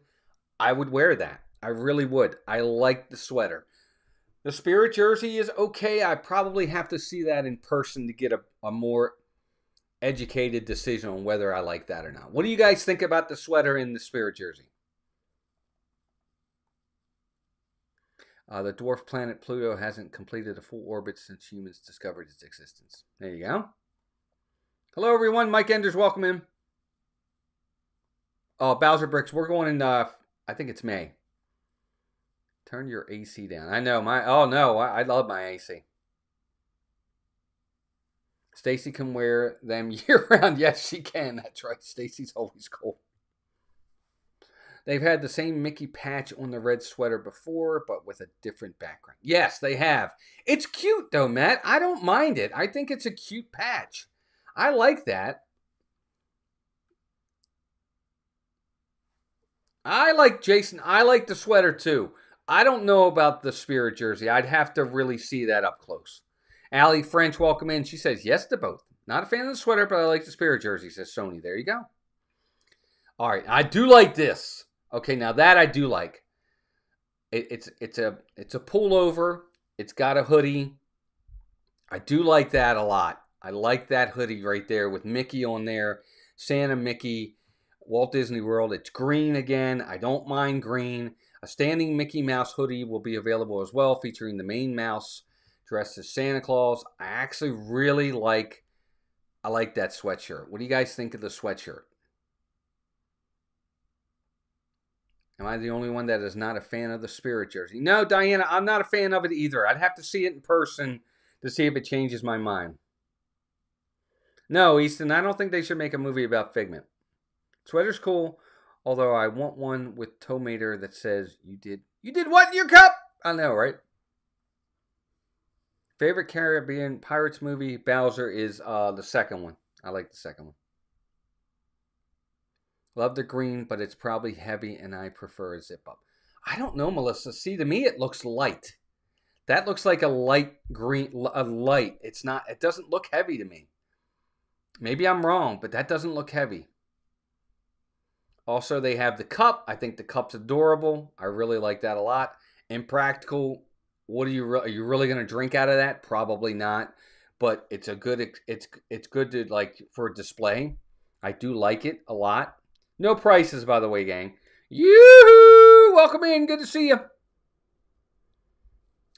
I would wear that. I really would. I like the sweater. The Spirit jersey is okay. I probably have to see that in person to get a more educated decision on whether I like that or not. What do you guys think about the sweater and the Spirit jersey? The dwarf planet Pluto hasn't completed a full orbit since humans discovered its existence. There you go. Hello, everyone. Mike Enders, welcome in. Oh, Bowser Bricks, we're going in, I think it's May. Turn your AC down. I know, I love my AC. Stacy can wear them year-round. Yes, she can. That's right. Stacy's always cold. They've had the same Mickey patch on the red sweater before, but with a different background. Yes, they have. It's cute, though, Matt. I don't mind it. I think it's a cute patch. I like that. I like the sweater, too. I don't know about the Spirit jersey. I'd have to really see that up close. Allie French, welcome in. She says yes to both. Not a fan of the sweater, but I like the Spirit jersey, says Sony. There you go. All right, I do like this. Okay, now that I do like. It's a pullover. It's got a hoodie. I do like that a lot. I like that hoodie right there with Mickey on there. Santa Mickey, Walt Disney World. It's green again. I don't mind green. A standing Mickey Mouse hoodie will be available as well, featuring the main mouse dressed as Santa Claus. I actually really like that sweatshirt. What do you guys think of the sweatshirt? Am I the only one that is not a fan of the Spirit jersey? No, Diana, I'm not a fan of it either. I'd have to see it in person to see if it changes my mind. No, Easton, I don't think they should make a movie about Figment. Sweater's cool, although I want one with tomato that says, you did what in your cup? I know, right? Favorite Caribbean Pirates movie, Bowser, is the second one. I like the second one. Love the green, but it's probably heavy, and I prefer a zip-up. I don't know, Melissa. See, to me, it looks light. That looks like a light green, a light. It's not, it doesn't look heavy to me. Maybe I'm wrong, but that doesn't look heavy. Also, they have the cup. I think the cup's adorable. I really like that a lot. Impractical. What are you really going to drink out of that? Probably not. But it's a good. It's good to like for display. I do like it a lot. No prices, by the way, gang. Yoo-hoo! Welcome in. Good to see you.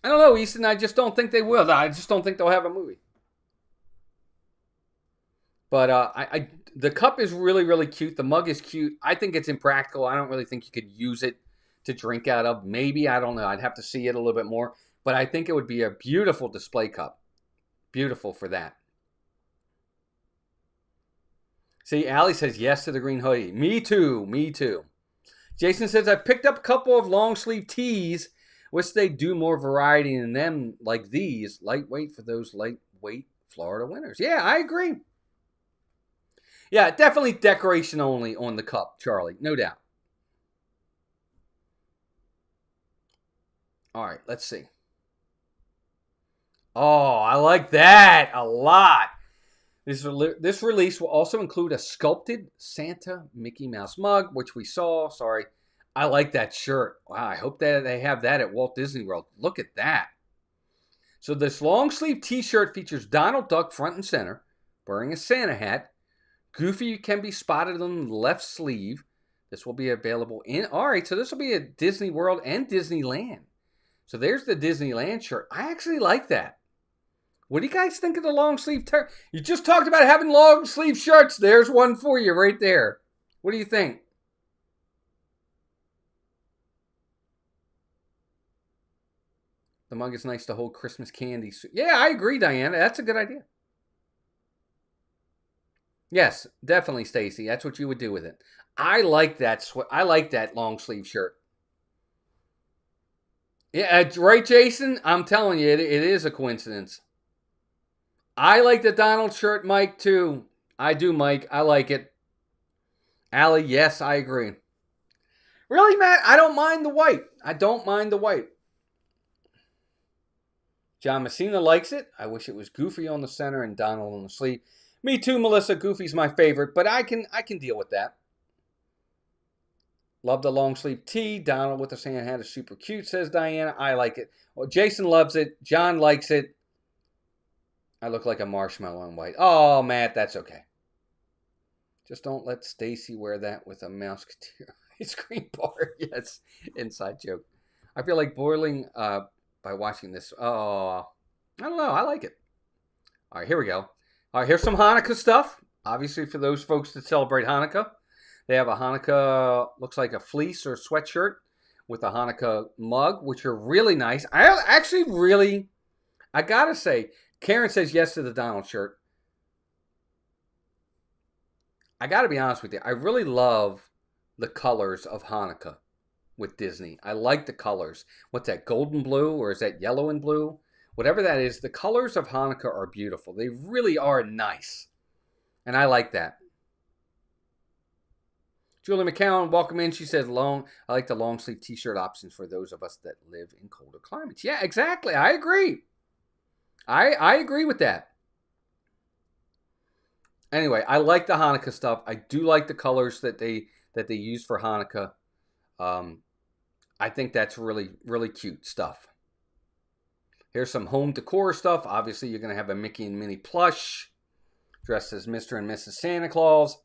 I don't know, Easton. I just don't think they will. I just don't think they'll have a movie. But the cup is really, really cute. The mug is cute. I think it's impractical. I don't really think you could use it to drink out of. Maybe, I don't know. I'd have to see it a little bit more. But I think it would be a beautiful display cup. Beautiful for that. See, Allie says yes to the green hoodie. Me too. Me too. Jason says, I picked up a couple of long sleeve tees. Wish they'd do more variety in them like these. Lightweight for those lightweight Florida winters. Yeah, I agree. Yeah, definitely decoration only on the cup, Charlie. No doubt. All right, let's see. Oh, I like that a lot. This release will also include a sculpted Santa Mickey Mouse mug, which we saw. Sorry. I like that shirt. Wow, I hope that they have that at Walt Disney World. Look at that. So this long sleeve t-shirt features Donald Duck front and center, wearing a Santa hat. Goofy can be spotted on the left sleeve. This will be available in... All right, so this will be at Disney World and Disneyland. So there's the Disneyland shirt. I actually like that. What do you guys think of the long sleeve? You just talked about having long sleeve shirts. There's one for you right there. What do you think? The mug is nice to hold Christmas candy. Yeah, I agree, Diana. That's a good idea. Yes, definitely, Stacy. That's what you would do with it. I like that. I like that long sleeve shirt. Yeah, right, Jason. I'm telling you, it is a coincidence. I like the Donald shirt, Mike, too. I do, Mike. I like it. Allie, yes, I agree. Really, Matt? I don't mind the white. I don't mind the white. John Messina likes it. I wish it was Goofy on the center and Donald on the sleeve. Me too, Melissa. Goofy's my favorite, but I can deal with that. Love the long sleeve tee. Donald with the Santa hat is super cute, says Diana. I like it. Well, Jason loves it. John likes it. I look like a marshmallow in white. Oh, Matt, that's okay. Just don't let Stacy wear that with a Mouseketeer ice cream bar. Yes, inside joke. I feel like boiling by watching this. Oh, I don't know. I like it. All right, here we go. All right, here's some Hanukkah stuff. Obviously, for those folks that celebrate Hanukkah, they have a Hanukkah, looks like a fleece or sweatshirt with a Hanukkah mug, which are really nice. I gotta say, Karen says yes to the Donald shirt. I gotta be honest with you. I really love the colors of Hanukkah with Disney. I like the colors. What's that, golden blue, or is that yellow and blue? Whatever that is, the colors of Hanukkah are beautiful. They really are nice. And I like that. Julie McCown, welcome in. She says, I like the long sleeve t-shirt options for those of us that live in colder climates. Yeah, exactly. I agree. I agree with that. Anyway, I like the Hanukkah stuff. I do like the colors that they use for Hanukkah. I think that's really, really cute stuff. Here's some home decor stuff. Obviously, you're going to have a Mickey and Minnie plush dressed as Mr. and Mrs. Santa Claus.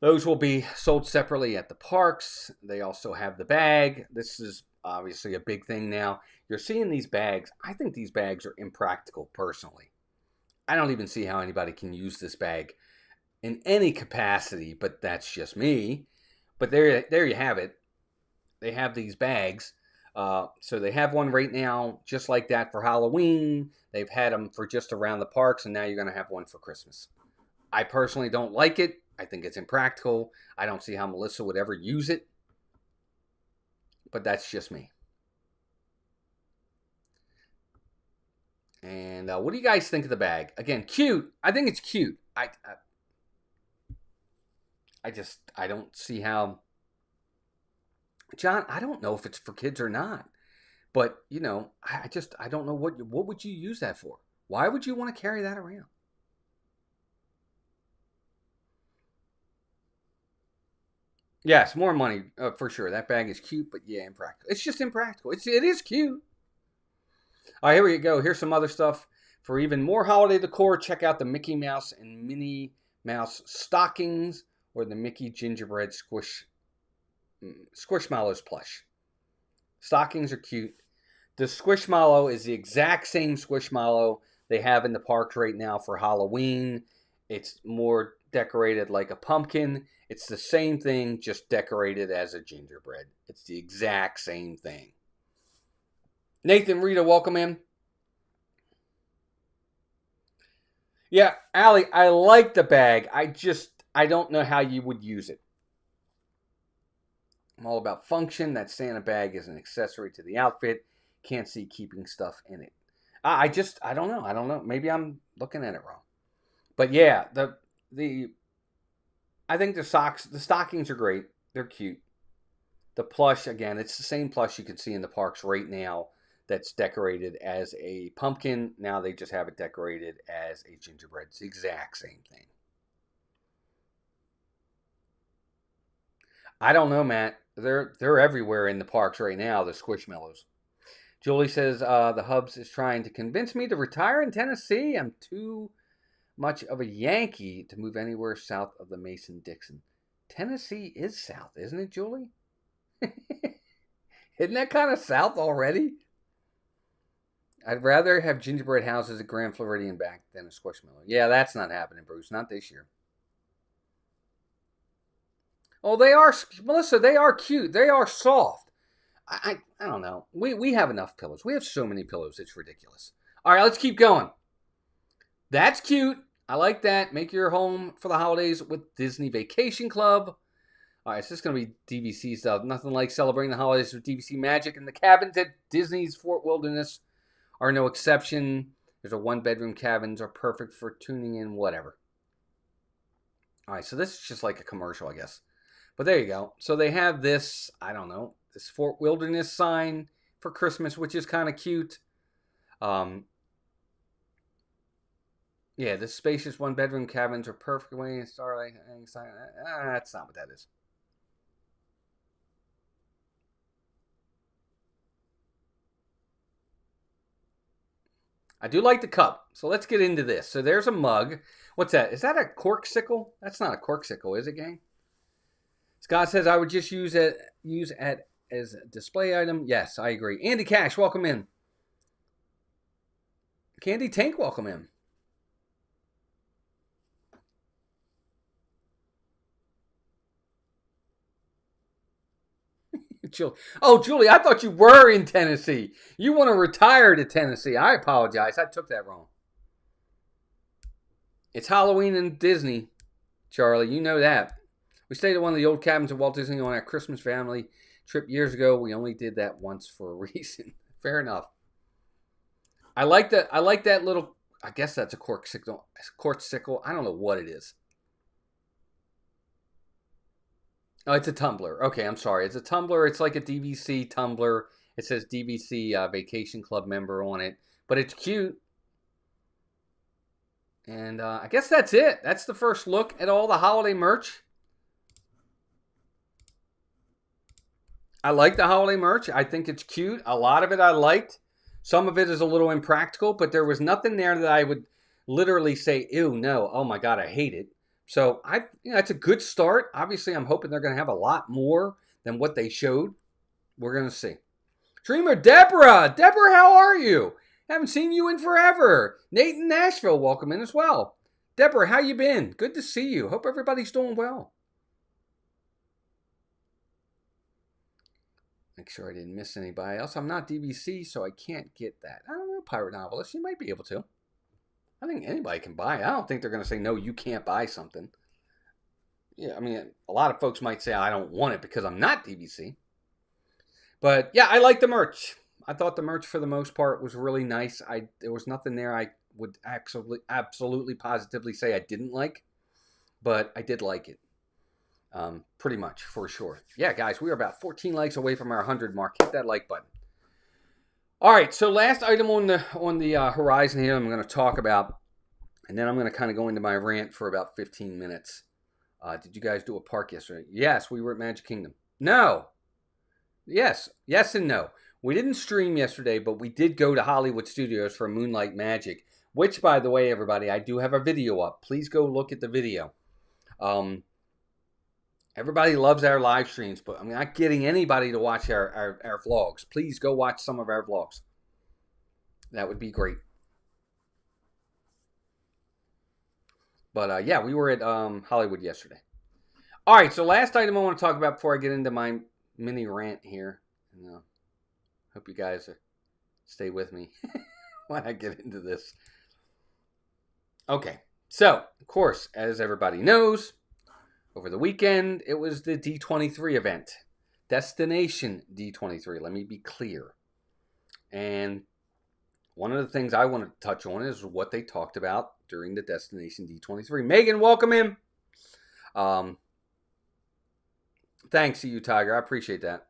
Those will be sold separately at the parks. They also have the bag. This is obviously a big thing now. You're seeing these bags. I think these bags are impractical, personally. I don't even see how anybody can use this bag in any capacity, but that's just me. But there you have it. They have these bags. So they have one right now just like that for Halloween. They've had them for just around the parks, and now you're going to have one for Christmas. I personally don't like it. I think it's impractical. I don't see how Melissa would ever use it. But that's just me. And what do you guys think of the bag? Again, cute. I think it's cute. I don't see how. John, I don't know if it's for kids or not. But, you know, I don't know what would you use that for? Why would you want to carry that around? Yes, more money for sure. That bag is cute, but yeah, impractical. It's just impractical. It is cute. All right, here we go. Here's some other stuff. For even more holiday decor, check out the Mickey Mouse and Minnie Mouse stockings or the Mickey gingerbread Squishmallows plush. Stockings are cute. The Squishmallow is the exact same Squishmallow they have in the parks right now for Halloween. It's more decorated like a pumpkin. It's the same thing, just decorated as a gingerbread. It's the exact same thing. Nathan, Rita, welcome in. Yeah, Allie, I like the bag. I don't know how you would use it. I'm all about function. That Santa bag is an accessory to the outfit. Can't see keeping stuff in it. I don't know. I don't know. Maybe I'm looking at it wrong. But yeah, I think the stockings are great. They're cute. The plush, again, it's the same plush you can see in the parks right now that's decorated as a pumpkin. Now they just have it decorated as a gingerbread. It's the exact same thing. I don't know, Matt. They're everywhere in the parks right now, the Squishmallows. Julie says, the Hubs is trying to convince me to retire in Tennessee. I'm too much of a Yankee to move anywhere south of the Mason-Dixon. Tennessee is south, isn't it, Julie? Isn't that kind of south already? I'd rather have gingerbread houses at Grand Floridian back than a Squishmallow. Yeah, that's not happening, Bruce. Not this year. Oh, they are, Melissa, they are cute. They are soft. I don't know. We have enough pillows. We have so many pillows. It's ridiculous. All right, let's keep going. That's cute. I like that. Make your home for the holidays with Disney Vacation Club. All right, so this is going to be DVC stuff. Nothing like celebrating the holidays with DVC magic. And the cabins at Disney's Fort Wilderness are no exception. There's a one-bedroom cabins are perfect for tuning in, whatever. All right, so this is just like a commercial, I guess. But there you go. So they have this, I don't know, this Fort Wilderness sign for Christmas, which is kind of cute. Yeah, the spacious one-bedroom cabins are perfect way in Starlight. That's not what that is. I do like the cup. So let's get into this. So there's a mug. What's that? Is that a corksicle? That's not a corksicle, is it, gang? Scott says I would just use it as a display item. Yes, I agree. Andy Cash, welcome in. Candy Tank, welcome in. Oh, Julie, I thought you were in Tennessee. You want to retire to Tennessee. I apologize. I took that wrong. It's Halloween in Disney, Charlie. You know that. We stayed at one of the old cabins at Walt Disney on our Christmas family trip years ago. We only did that once for a reason. Fair enough. I like that little, I guess that's a corksicle. I don't know what it is. Oh, it's a tumbler. Okay, I'm sorry. It's a tumbler. It's like a DVC tumbler. It says DVC Vacation Club member on it. But it's cute. And I guess that's it. That's the first look at all the holiday merch. I like the holiday merch. I think it's cute. A lot of it I liked. Some of it is a little impractical, but there was nothing there that I would literally say, ew, no, oh my God, I hate it. So it's a good start. Obviously, I'm hoping they're going to have a lot more than what they showed. We're going to see. Dreamer Deborah. Deborah, how are you? Haven't seen you in forever. Nate in Nashville, welcome in as well. Deborah, how you been? Good to see you. Hope everybody's doing well. Make sure I didn't miss anybody else. I'm not DBC, so I can't get that. I don't know, Pirate Novelist. You might be able to. I think anybody can buy it. I don't think they're going to say, no, you can't buy something. Yeah, I mean, a lot of folks might say, I don't want it because I'm not DBC. But yeah, I like the merch. I thought the merch for the most part was really nice. There was nothing there I would absolutely positively say I didn't like. But I did like it. Pretty much, for sure. Yeah, guys, we are about 14 likes away from our 100 mark. Hit that like button. All right, so last item on the horizon here I'm going to talk about, and then I'm going to kind of go into my rant for about 15 minutes. Did you guys do a park yesterday? Yes, we were at Magic Kingdom. No. Yes and no. We didn't stream yesterday, but we did go to Hollywood Studios for Moonlight Magic, which, by the way, everybody, I do have a video up. Please go look at the video. Everybody loves our live streams, but I'm not getting anybody to watch our vlogs. Please go watch some of our vlogs. That would be great. But yeah, we were at Hollywood yesterday. All right, so last item I want to talk about before I get into my mini rant here. And, hope you guys stay with me when I get into this. Okay, so, of course, as everybody knows, over the weekend, it was the D23 event. Destination D23, let me be clear. And one of the things I want to touch on is what they talked about during the Destination D23. Megan, welcome in. Thanks to you, Tiger. I appreciate that.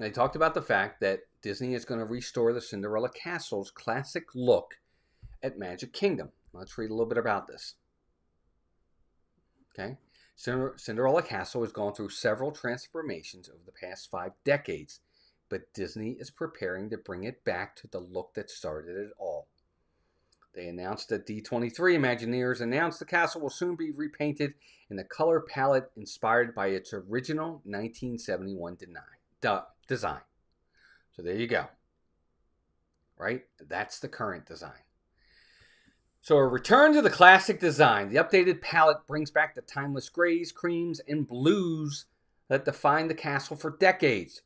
They talked about the fact that Disney is going to restore the Cinderella Castle's classic look at Magic Kingdom. Let's read a little bit about this. Okay, Cinderella Castle has gone through several transformations over the past 5 decades, but Disney is preparing to bring it back to the look that started it all. They announced that D23 Imagineers announced the castle will soon be repainted in the color palette inspired by its original 1971 design. So there you go. Right? That's the current design. So a return to the classic design. The updated palette brings back the timeless grays, creams, and blues that defined the castle for decades,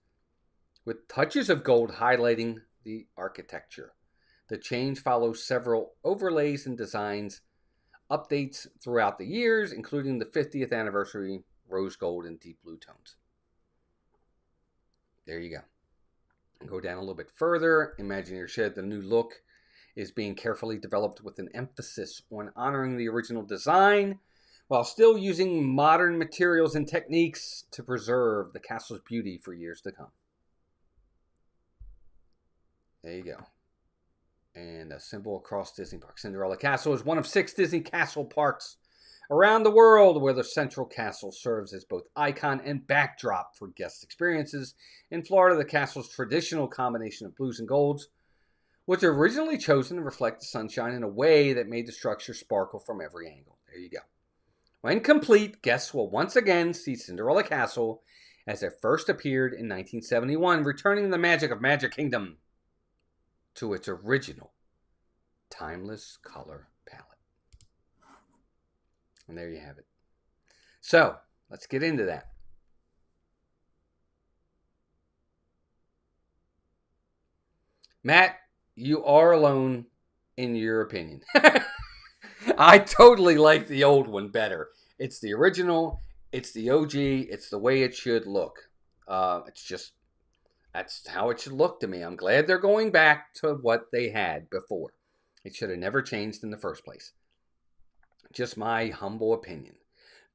with touches of gold highlighting the architecture. The change follows several overlays and designs updates throughout the years, including the 50th anniversary rose gold and deep blue tones. There you go. Go down a little bit further. Imagineers said the new look is being carefully developed with an emphasis on honoring the original design while still using modern materials and techniques to preserve the castle's beauty for years to come. There you go. And a symbol across Disney Park. Cinderella Castle is one of 6 Disney castle parks around the world where the central castle serves as both icon and backdrop for guest experiences. In Florida, the castle's traditional combination of blues and golds was originally chosen to reflect the sunshine in a way that made the structure sparkle from every angle. There you go. When complete, guests will once again see Cinderella Castle as it first appeared in 1971, returning the magic of Magic Kingdom to its original timeless color palette. And there you have it. So, let's get into that. Matt, you are alone in your opinion. I totally like the old one better. It's the original. It's the OG. It's the way it should look. That's how it should look to me. I'm glad they're going back to what they had before. It should have never changed in the first place. Just my humble opinion.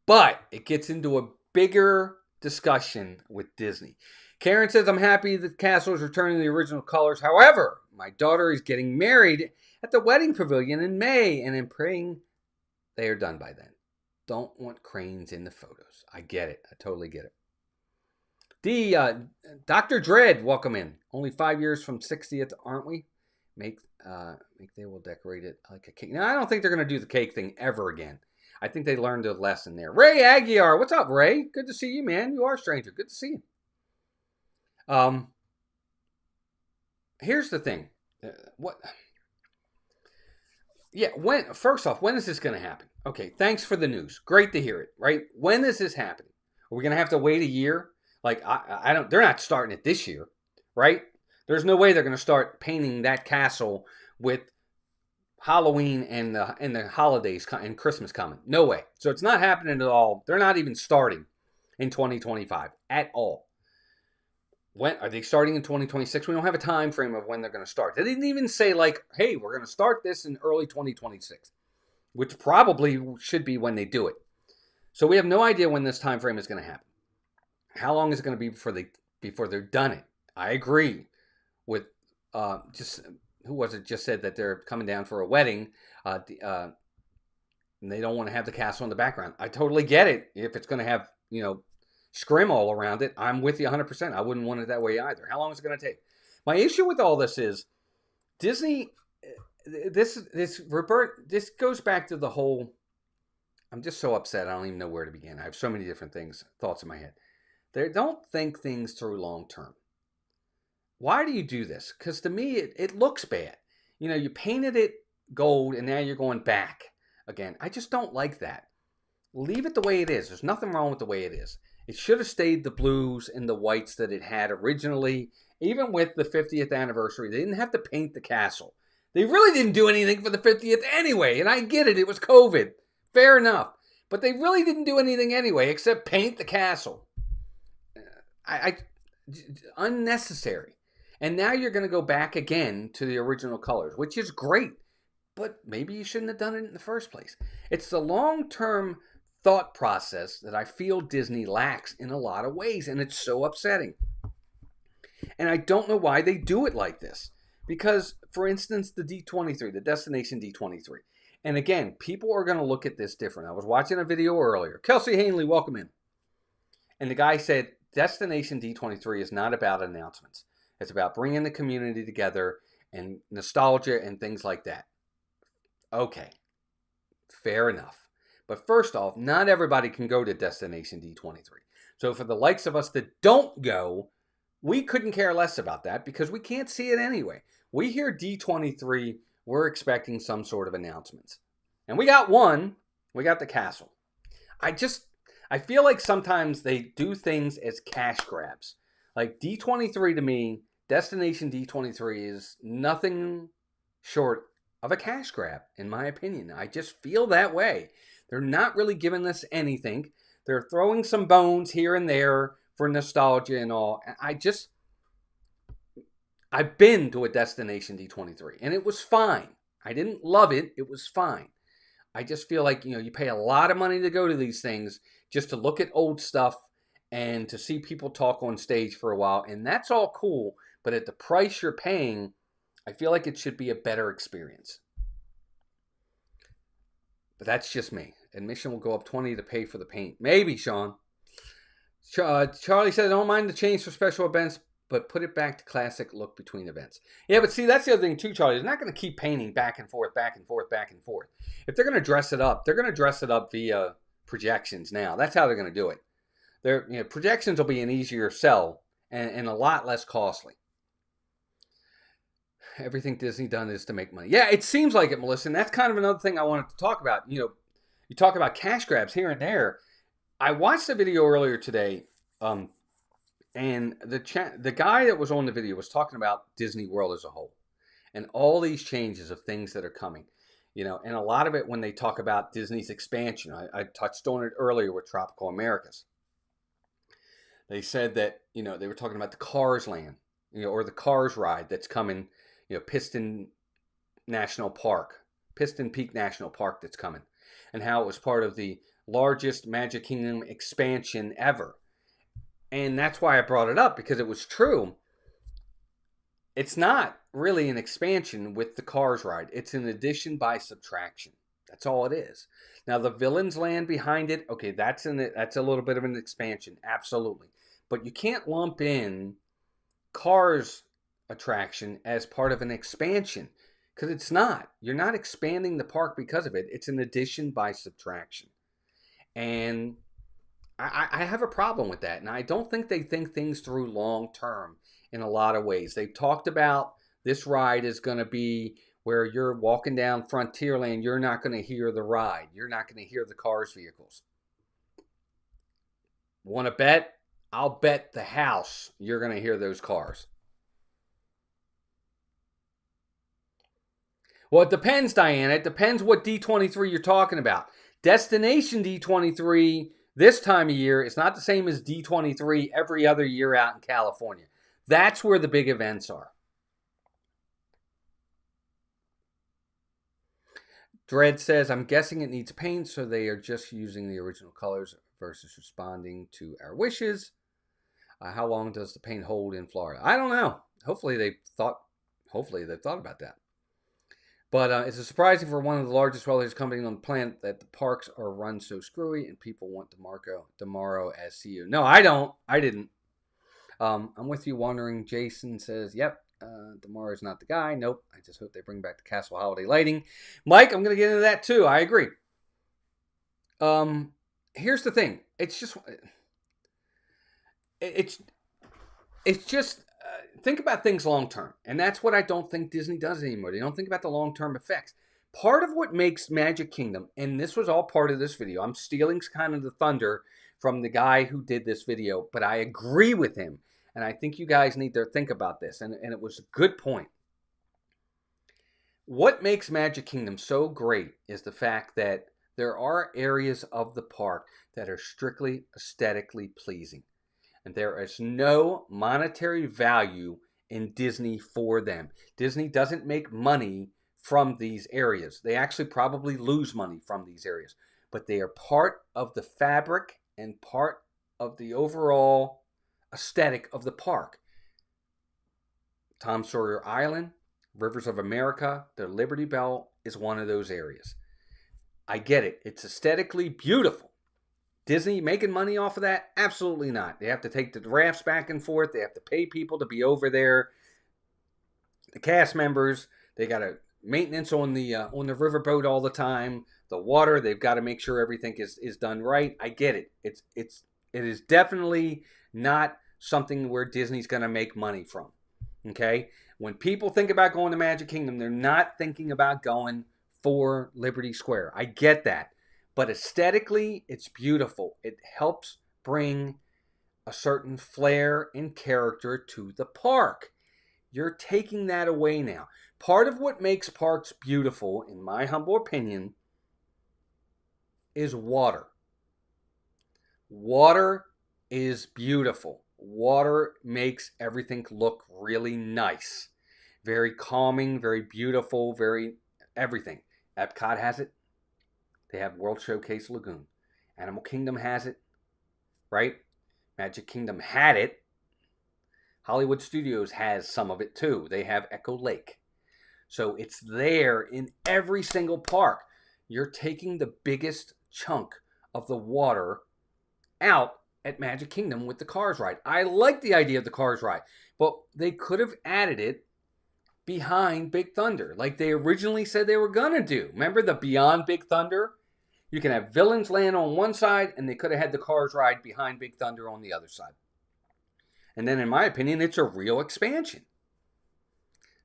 But it gets into a bigger discussion with Disney. Karen says, I'm happy the castle is returning to the original colors. However, my daughter is getting married at the wedding pavilion in May, and I'm praying they are done by then. Don't want cranes in the photos. I get it. I totally get it. Dr. Dredd, welcome in. Only 5 years from 60th, aren't we? Make they will decorate it like a cake. Now, I don't think they're going to do the cake thing ever again. I think they learned a lesson there. Ray Aguiar, what's up, Ray? Good to see you, man. You are a stranger. Good to see you. Here's the thing. First off, when is this going to happen? Okay, thanks for the news. Great to hear it, right? When is this happening? Are we going to have to wait a year Like I don't. They're not starting it this year, right? There's no way they're going to start painting that castle with Halloween and the holidays and Christmas coming. No way. So it's not happening at all. They're not even starting in 2025 at all. When are they starting in 2026? We don't have a time frame of when they're going to start. They didn't even say like, "Hey, we're going to start this in early 2026," which probably should be when they do it. So we have no idea when this time frame is going to happen. How long is it going to be before they're done it? I agree with just who was it just said that they're coming down for a wedding, and they don't want to have the castle in the background. I totally get it. If it's going to have scrim all around it, I'm with you 100%. I wouldn't want it that way either. How long is it going to take? My issue with all this is Disney. This goes back to the whole. I'm just so upset. I don't even know where to begin. I have so many different thoughts in my head. They don't think things through long term. Why do you do this? Because to me, it looks bad. You painted it gold and now you're going back again. I just don't like that. Leave it the way it is. There's nothing wrong with the way it is. It should have stayed the blues and the whites that it had originally. Even with the 50th anniversary, they didn't have to paint the castle. They really didn't do anything for the 50th anyway. And I get it. It was COVID. Fair enough. But they really didn't do anything anyway except paint the castle. Unnecessary. And now you're going to go back again to the original colors, which is great. But maybe you shouldn't have done it in the first place. It's the long-term thought process that I feel Disney lacks in a lot of ways, and it's so upsetting. And I don't know why they do it like this. Because, for instance, the D23, the Destination D23. And again, people are going to look at this different. I was watching a video earlier. Kelsey Hanley, welcome in. And the guy said, Destination D23 is not about announcements. It's about bringing the community together and nostalgia and things like that. Okay, fair enough. But first off, not everybody can go to Destination D23. So for the likes of us that don't go, we couldn't care less about that because we can't see it anyway. We hear D23, we're expecting some sort of announcements. And we got one. We got the castle. I feel like sometimes they do things as cash grabs. Like D23 to me, Destination D23 is nothing short of a cash grab, in my opinion. I just feel that way. They're not really giving us anything. They're throwing some bones here and there for nostalgia and all. I've been to a Destination D23, and it was fine. I didn't love it. It was fine. I just feel like, you pay a lot of money to go to these things just to look at old stuff and to see people talk on stage for a while. And that's all cool. But at the price you're paying, I feel like it should be a better experience. But that's just me. Admission will go up $20 to pay for the paint. Maybe, Sean. Charlie said, I don't mind the change for special events, but put it back to classic look between events. Yeah, but see, that's the other thing too, Charlie. They're not going to keep painting back and forth, back and forth, back and forth. If they're going to dress it up, they're going to dress it up via projections now. That's how they're going to do it. Projections will be an easier sell and a lot less costly. Everything Disney done is to make money. Yeah, it seems like it, Melissa. And that's kind of another thing I wanted to talk about. You talk about cash grabs here and there. I watched a video earlier today, and the guy that was on the video was talking about Disney World as a whole and all these changes of things that are coming. And a lot of it when they talk about Disney's expansion. I touched on it earlier with Tropical Americas. They said that, they were talking about the Cars Land, or the Cars ride that's coming, Piston Peak National Park that's coming, and how it was part of the largest Magic Kingdom expansion ever. And that's why I brought it up, because it was true. It's not really an expansion with the Cars ride. It's an addition by subtraction. That's all it is. Now, the Villains Land behind it, okay, that's a little bit of an expansion, absolutely. But you can't lump in Cars attraction as part of an expansion, because it's not. You're not expanding the park because of it. It's an addition by subtraction. And I have a problem with that. And I don't think they think things through long term in a lot of ways. They've talked about this ride is going to be where you're walking down Frontierland. You're not going to hear the ride. You're not going to hear the Cars vehicles. Want to bet? I'll bet the house you're going to hear those cars. Well, it depends, Diana. It depends what D23 you're talking about. Destination D23 this time of year is not the same as D23 every other year out in California. That's where the big events are. Dredd says, I'm guessing it needs paint, so they are just using the original colors versus responding to our wishes. How long does the paint hold in Florida? I don't know. Hopefully they've thought about that. But it's surprising for one of the largest wellness companies on the planet that the parks are run so screwy and people want DeMauro as CEO. No, I don't. I didn't. I'm with you wondering. Jason says, yep, DeMauro is not the guy. Nope. I just hope they bring back the castle holiday lighting. Mike, I'm going to get into that too. I agree. Here's the thing. It's just think about things long term, and that's what I don't think Disney does anymore. They don't think about the long term effects. Part of what makes Magic Kingdom, and this was all part of this video, I'm stealing kind of the thunder from the guy who did this video, but I agree with him, and I think you guys need to think about this, and it was a good point. What makes Magic Kingdom so great is the fact that there are areas of the park that are strictly aesthetically pleasing. And there is no monetary value in Disney for them. Disney doesn't make money from these areas. They actually probably lose money from these areas. But they are part of the fabric and part of the overall aesthetic of the park. Tom Sawyer Island, Rivers of America, the Liberty Bell is one of those areas. I get it. It's aesthetically beautiful. Disney making money off of that? Absolutely not. They have to take the rafts back and forth. They have to pay people to be over there. The cast members, they got to maintenance on the riverboat all the time. The water, they've got to make sure everything is done right. I get it. It is definitely not something where Disney's going to make money from. Okay? When people think about going to Magic Kingdom, they're not thinking about going for Liberty Square. I get that. But aesthetically, it's beautiful. It helps bring a certain flair and character to the park. You're taking that away now. Part of what makes parks beautiful, in my humble opinion, is water. Water is beautiful. Water makes everything look really nice. Very calming, very beautiful, very everything. Epcot has it. They have World Showcase Lagoon. Animal Kingdom has it, right? Magic Kingdom had it. Hollywood Studios has some of it too. They have Echo Lake. So it's there in every single park. You're taking the biggest chunk of the water out at Magic Kingdom with the Cars ride. I like the idea of the Cars ride, but they could have added it behind Big Thunder like they originally said they were going to do. Remember the Beyond Big Thunder? You can have Villains Land on one side, and they could have had the Cars ride behind Big Thunder on the other side. And then, in my opinion, it's a real expansion.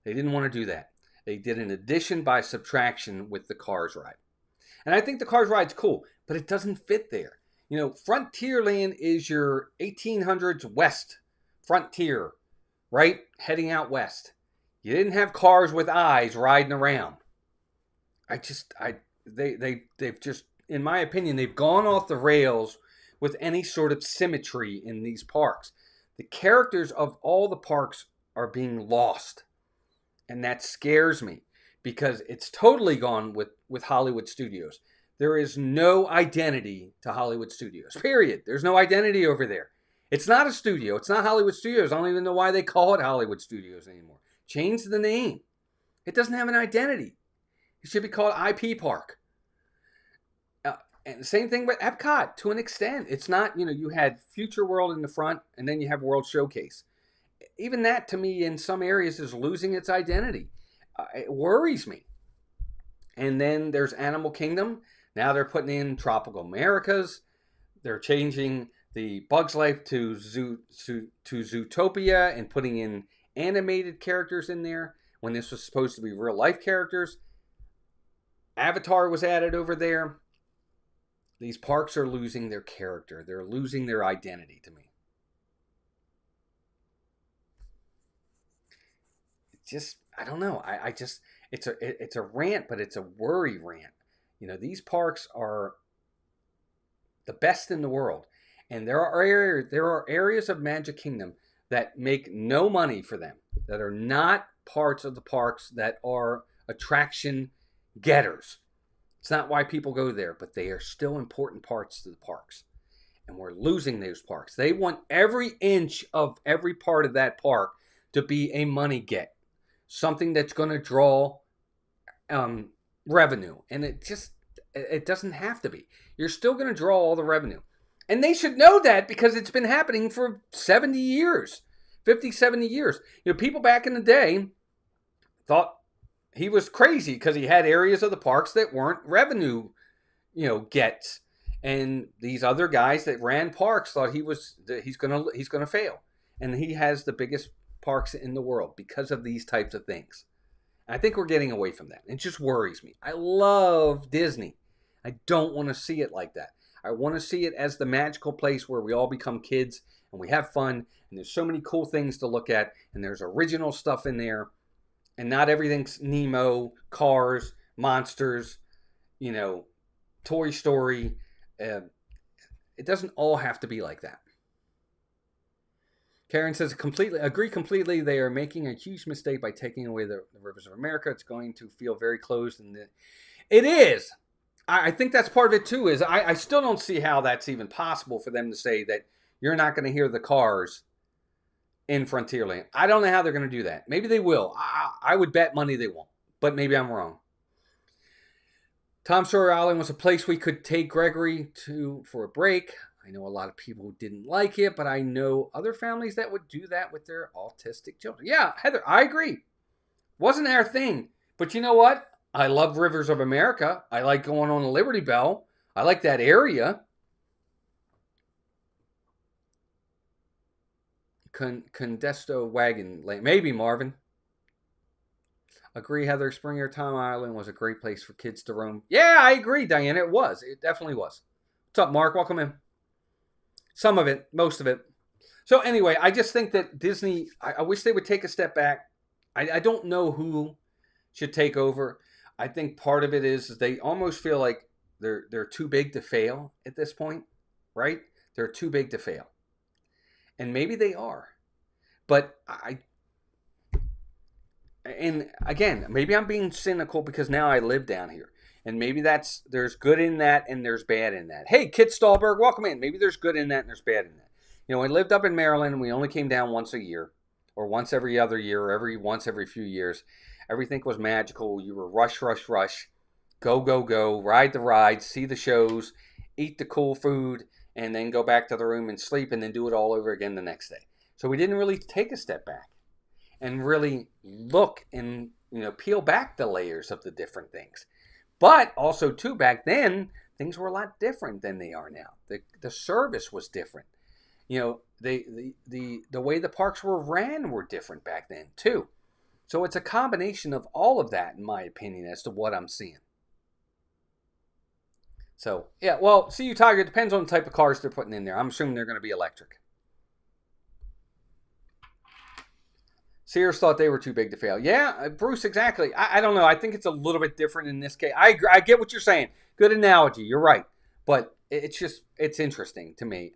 They didn't want to do that. They did an addition by subtraction with the Cars ride. And I think the Cars ride's cool, but it doesn't fit there. You know, Frontierland is your 1800s West frontier, right? Heading out west. You didn't have cars with eyes riding around. They've just, in my opinion, they've gone off the rails with any sort of symmetry in these parks. The characters of all the parks are being lost. And that scares me because it's totally gone with Hollywood Studios. There is no identity to Hollywood Studios, period. There's no identity over there. It's not a studio. It's not Hollywood Studios. I don't even know why they call it Hollywood Studios anymore. Change the name. It doesn't have an identity. It should be called IP Park. And the same thing with Epcot to an extent. It's not, you had Future World in the front and then you have World Showcase. Even that, to me, in some areas is losing its identity. It worries me. And then there's Animal Kingdom. Now they're putting in Tropical Americas. They're changing the Bugs Life to Zootopia and putting in animated characters in there when this was supposed to be real life characters. Avatar was added over there. These parks are losing their character. They're losing their identity to me. I don't know. It's a rant, but it's a worry rant. These parks are the best in the world, and there are areas of Magic Kingdom that make no money for them, that are not parts of the parks, that are attraction getters. It's not why people go there, but they are still important parts to the parks. And we're losing those parks. They want every inch of every part of that park to be a money get. Something that's going to draw revenue. And it doesn't have to be. You're still going to draw all the revenue. And they should know that, because it's been happening for 70 years, 50, 70 years. People back in the day thought he was crazy because he had areas of the parks that weren't revenue, gets. And these other guys that ran parks thought he's gonna fail. And he has the biggest parks in the world because of these types of things. And I think we're getting away from that. It just worries me. I love Disney. I don't want to see it like that. I want to see it as the magical place where we all become kids and we have fun. And there's so many cool things to look at. And there's original stuff in there. And not everything's Nemo, Cars, Monsters, Toy Story. It doesn't all have to be like that. Karen says, agree completely. They are making a huge mistake by taking away the Rivers of America. It's going to feel very closed. And it is. I think that's part of it too, is I still don't see how that's even possible for them to say that you're not going to hear the Cars in Frontierland. I don't know how they're going to do that. Maybe they will. I would bet money they won't. But maybe I'm wrong. Tom Sawyer Island was a place we could take Gregory to for a break. I know a lot of people didn't like it, but I know other families that would do that with their autistic children. Yeah, Heather, I agree. Wasn't our thing. But you know what? I love Rivers of America. I like going on the Liberty Bell. I like that area. Condesto Wagon Lane. Maybe, Marvin. Agree, Heather. Springer Tom Island was a great place for kids to roam. Yeah, I agree, Diane. It was. It definitely was. What's up, Mark? Welcome in. Some of it. Most of it. So anyway, I just think that Disney, I wish they would take a step back. I don't know who should take over. I think part of it is they almost feel like they're too big to fail at this point, right? They're too big to fail. And maybe they are. But and again, maybe I'm being cynical because now I live down here. And maybe there's good in that and there's bad in that. Hey, Kit Stahlberg, welcome in. Maybe there's good in that and there's bad in that. I lived up in Maryland and we only came down once a year, or once every other year, or once every few years. Everything was magical. You were rush, rush, rush. Go, go, go. Ride the rides, see the shows, eat the cool food, and then go back to the room and sleep and then do it all over again the next day. So we didn't really take a step back and really look and, peel back the layers of the different things. But also, too, back then, things were a lot different than they are now. The service was different. The way the parks were ran were different back then, too. So it's a combination of all of that, in my opinion, as to what I'm seeing. So, yeah, well, see you, Tiger. It depends on the type of cars they're putting in there. I'm assuming they're going to be electric. Sears thought they were too big to fail. Yeah, Bruce, exactly. I don't know. I think it's a little bit different in this case. I agree. I get what you're saying. Good analogy. You're right. But it's interesting to me.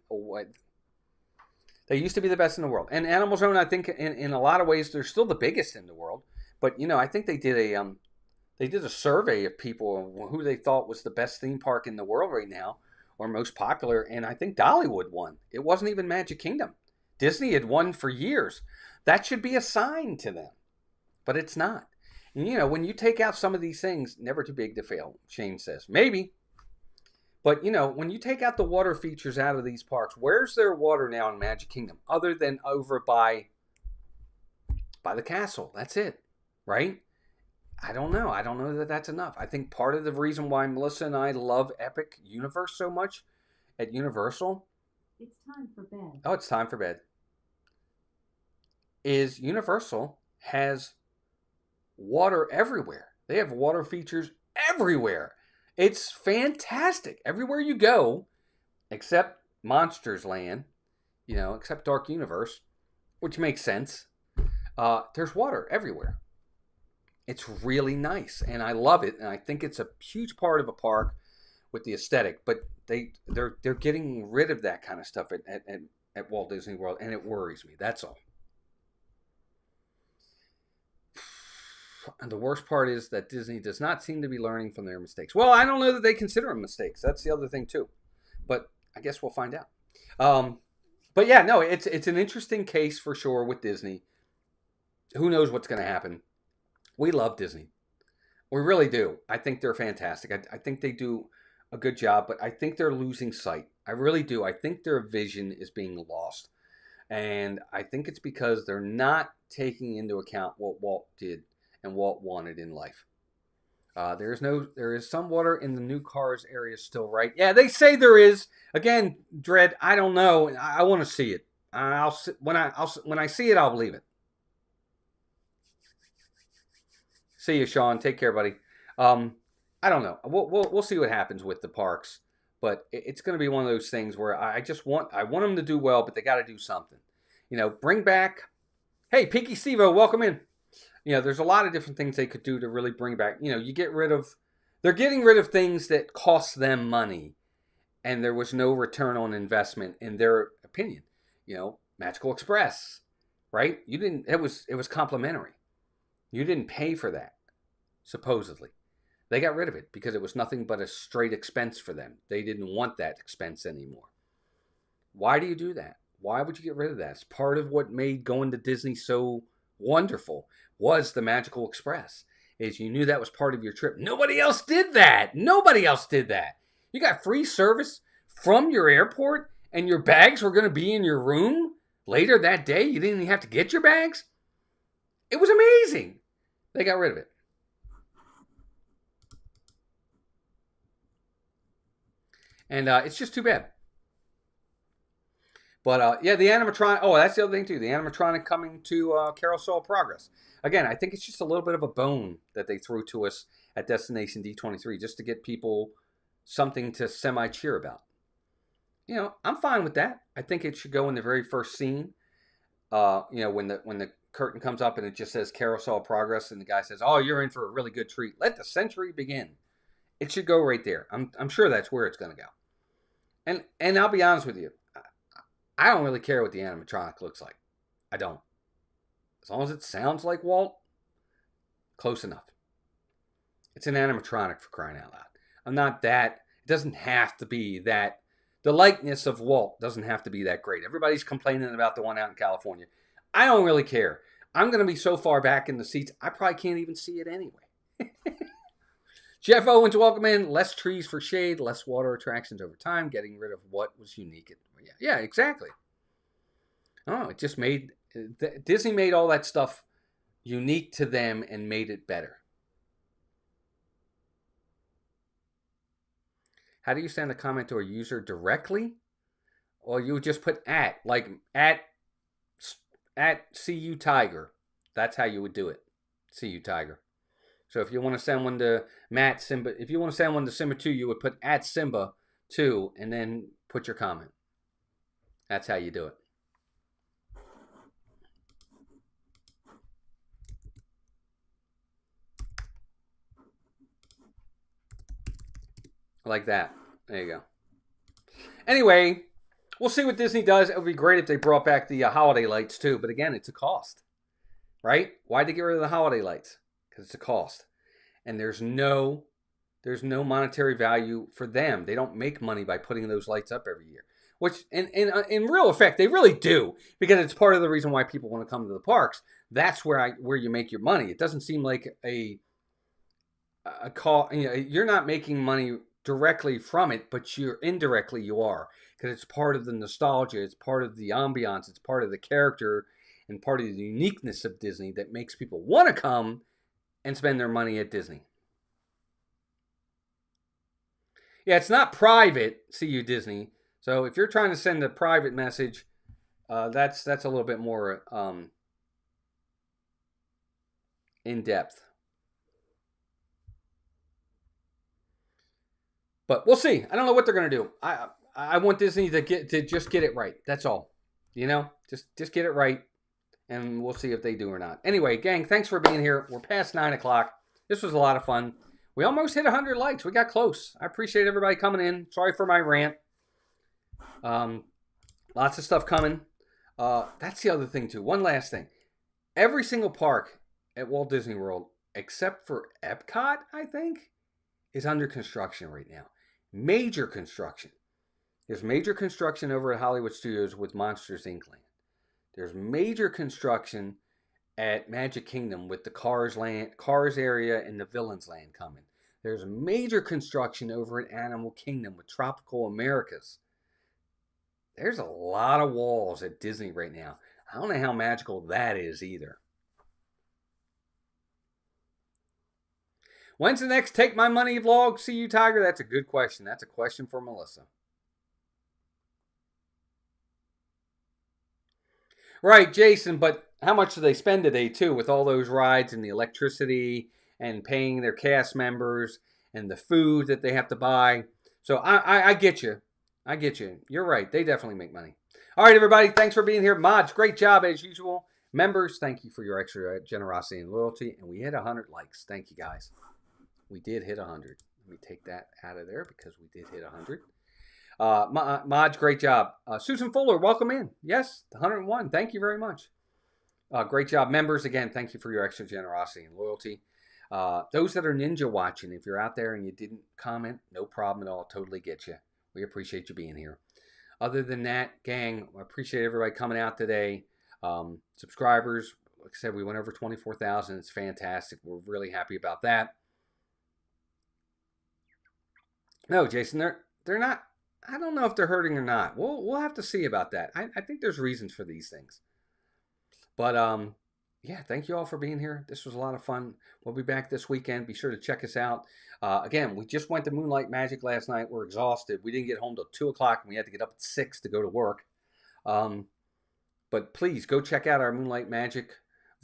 They used to be the best in the world. And Animal Zone, I think, in a lot of ways, they're still the biggest in the world. But, I think they did a survey of people who they thought was the best theme park in the world right now, or most popular. And I think Dollywood won. It wasn't even Magic Kingdom. Disney had won for years. That should be a sign to them. But it's not. And, when you take out some of these things, never too big to fail, Shane says. Maybe. But, when you take out the water features out of these parks, where's their water now in Magic Kingdom? Other than over by the castle. That's it. Right? I don't know. I don't know that that's enough. I think part of the reason why Melissa and I love Epic Universe so much at Universal. It's time for bed. Oh, it's time for bed. Is Universal has water everywhere. They have water features everywhere. It's fantastic. Everywhere you go, except Monsters Land, except Dark Universe, which makes sense. there's water everywhere. It's really nice, and I love it, and I think it's a huge part of a park with the aesthetic. But they're getting rid of that kind of stuff at Walt Disney World, and it worries me. That's all. And the worst part is that Disney does not seem to be learning from their mistakes. Well, I don't know that they consider them mistakes. That's the other thing too. But I guess we'll find out. But yeah, no, it's an interesting case for sure with Disney. Who knows what's going to happen? We love Disney. We really do. I think they're fantastic. I think they do a good job, but I think they're losing sight. I really do. I think their vision is being lost. And I think it's because they're not taking into account what Walt did and Walt wanted in life. There is some water in the new cars area still, right? Yeah, they say there is. Again, Dread, I don't know. I want to see it. When I see it, I'll believe it. See you, Sean. Take care, buddy. I don't know. We'll see what happens with the parks, but it's going to be one of those things where I want them to do well, but they got to do something. Bring back. Hey, Pinky Stevo, welcome in. There's a lot of different things they could do to really bring back. They're getting rid of things that cost them money, and there was no return on investment in their opinion. Magical Express, right? You didn't. It was complimentary. You didn't pay for that, supposedly. They got rid of it because it was nothing but a straight expense for them. They didn't want that expense anymore. Why do you do that? Why would you get rid of that? It's part of what made going to Disney so wonderful was the Magical Express. Is you knew that was part of your trip. Nobody else did that. Nobody else did that. You got free service from your airport and your bags were going to be in your room later that day. You didn't even have to get your bags. It was amazing. They got rid of it. And it's just too bad. But yeah, the animatronic. Oh, that's the other thing too. The animatronic coming to Carousel of Progress. Again, I think it's just a little bit of a bone that they threw to us at Destination D23 just to get people something to semi-cheer about. I'm fine with that. I think it should go in the very first scene. When the curtain comes up and it just says Carousel of Progress and the guy says, "Oh, you're in for a really good treat. Let the century begin." It should go right there. I'm sure that's where it's going to go. And I'll be honest with you. I don't really care what the animatronic looks like. I don't. As long as it sounds like Walt, close enough. It's an animatronic, for crying out loud. I'm not that. It doesn't have to be that. The likeness of Walt doesn't have to be that great. Everybody's complaining about the one out in California. I don't really care. I'm going to be so far back in the seats, I probably can't even see it anyway. Jeff Owens, welcome in. Less trees for shade, less water attractions over time, getting rid of what was unique. Yeah, exactly. Oh, it just made... Disney made all that stuff unique to them and made it better. How do you send a comment to a user directly? Or you would just put at CU Tiger. That's how you would do it. CU Tiger. So if you want to send one to Matt Simba, if you want to send one to Simba 2, you would put at Simba 2 and then put your comment. That's how you do it. Like that. There you go. Anyway, we'll see what Disney does. It would be great if they brought back the holiday lights too. But again, it's a cost. Right? Why'd they get rid of the holiday lights? Because it's a cost. And there's no monetary value for them. They don't make money by putting those lights up every year. Which, in real effect, they really do. Because it's part of the reason why people want to come to the parks. That's where you make your money. It doesn't seem like a call. You're not making money directly from it, but indirectly you are, because it's part of the nostalgia, it's part of the ambiance, it's part of the character, and part of the uniqueness of Disney that makes people want to come and spend their money at Disney. Yeah, it's not private, see you Disney. So if you're trying to send a private message, that's a little bit more in depth. But we'll see. I don't know what they're going to do. I want Disney to just get it right. That's all. Just get it right. and we'll see if they do or not. Anyway, gang, thanks for being here. We're past 9 o'clock. This was a lot of fun. We almost hit 100 likes. We got close. I appreciate everybody coming in. Sorry for my rant. Lots of stuff coming. That's the other thing, too. One last thing. Every single park at Walt Disney World, except for Epcot, I think, is under construction right now. Major construction. There's major construction over at Hollywood Studios with Monsters, Inc. land. There's major construction at Magic Kingdom with the Cars area and the Villains Land coming. There's major construction over at Animal Kingdom with Tropical Americas. There's a lot of walls at Disney right now. I don't know how magical that is either. When's the next Take My Money vlog? See you, Tiger? That's a good question. That's a question for Melissa. Right, Jason, but how much do they spend today, too, with all those rides and the electricity and paying their cast members and the food that they have to buy? So I get you. I get you. You're right. They definitely make money. All right, everybody. Thanks for being here. Mods, great job as usual. Members, thank you for your extra generosity and loyalty. And we hit 100 likes. Thank you, guys. We did hit 100. Let me take that out of there because we did hit 100. Mods, great job. Susan Fuller, welcome in. Yes, 101. Thank you very much. Great job. Members, again, thank you for your extra generosity and loyalty. Those that are ninja watching, if you're out there and you didn't comment, no problem at all. Totally get you. We appreciate you being here. Other than that, gang, I appreciate everybody coming out today. Subscribers, like I said, we went over 24,000. It's fantastic. We're really happy about that. No, Jason, they're not. I don't know if they're hurting or not. We'll have to see about that. I think there's reasons for these things. But yeah, thank you all for being here. This was a lot of fun. We'll be back this weekend. Be sure to check us out. Again, we just went to Moonlight Magic last night. We're exhausted. We didn't get home till 2 o'clock, and we had to get up at 6 to go to work. But please go check out our Moonlight Magic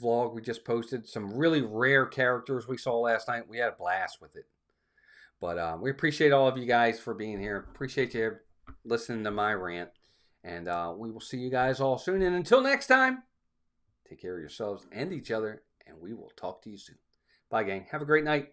vlog we just posted. Some really rare characters we saw last night. We had a blast with it. But we appreciate all of you guys for being here. Appreciate you listening to my rant. And we will see you guys all soon. And until next time, take care of yourselves and each other. And we will talk to you soon. Bye, gang. Have a great night.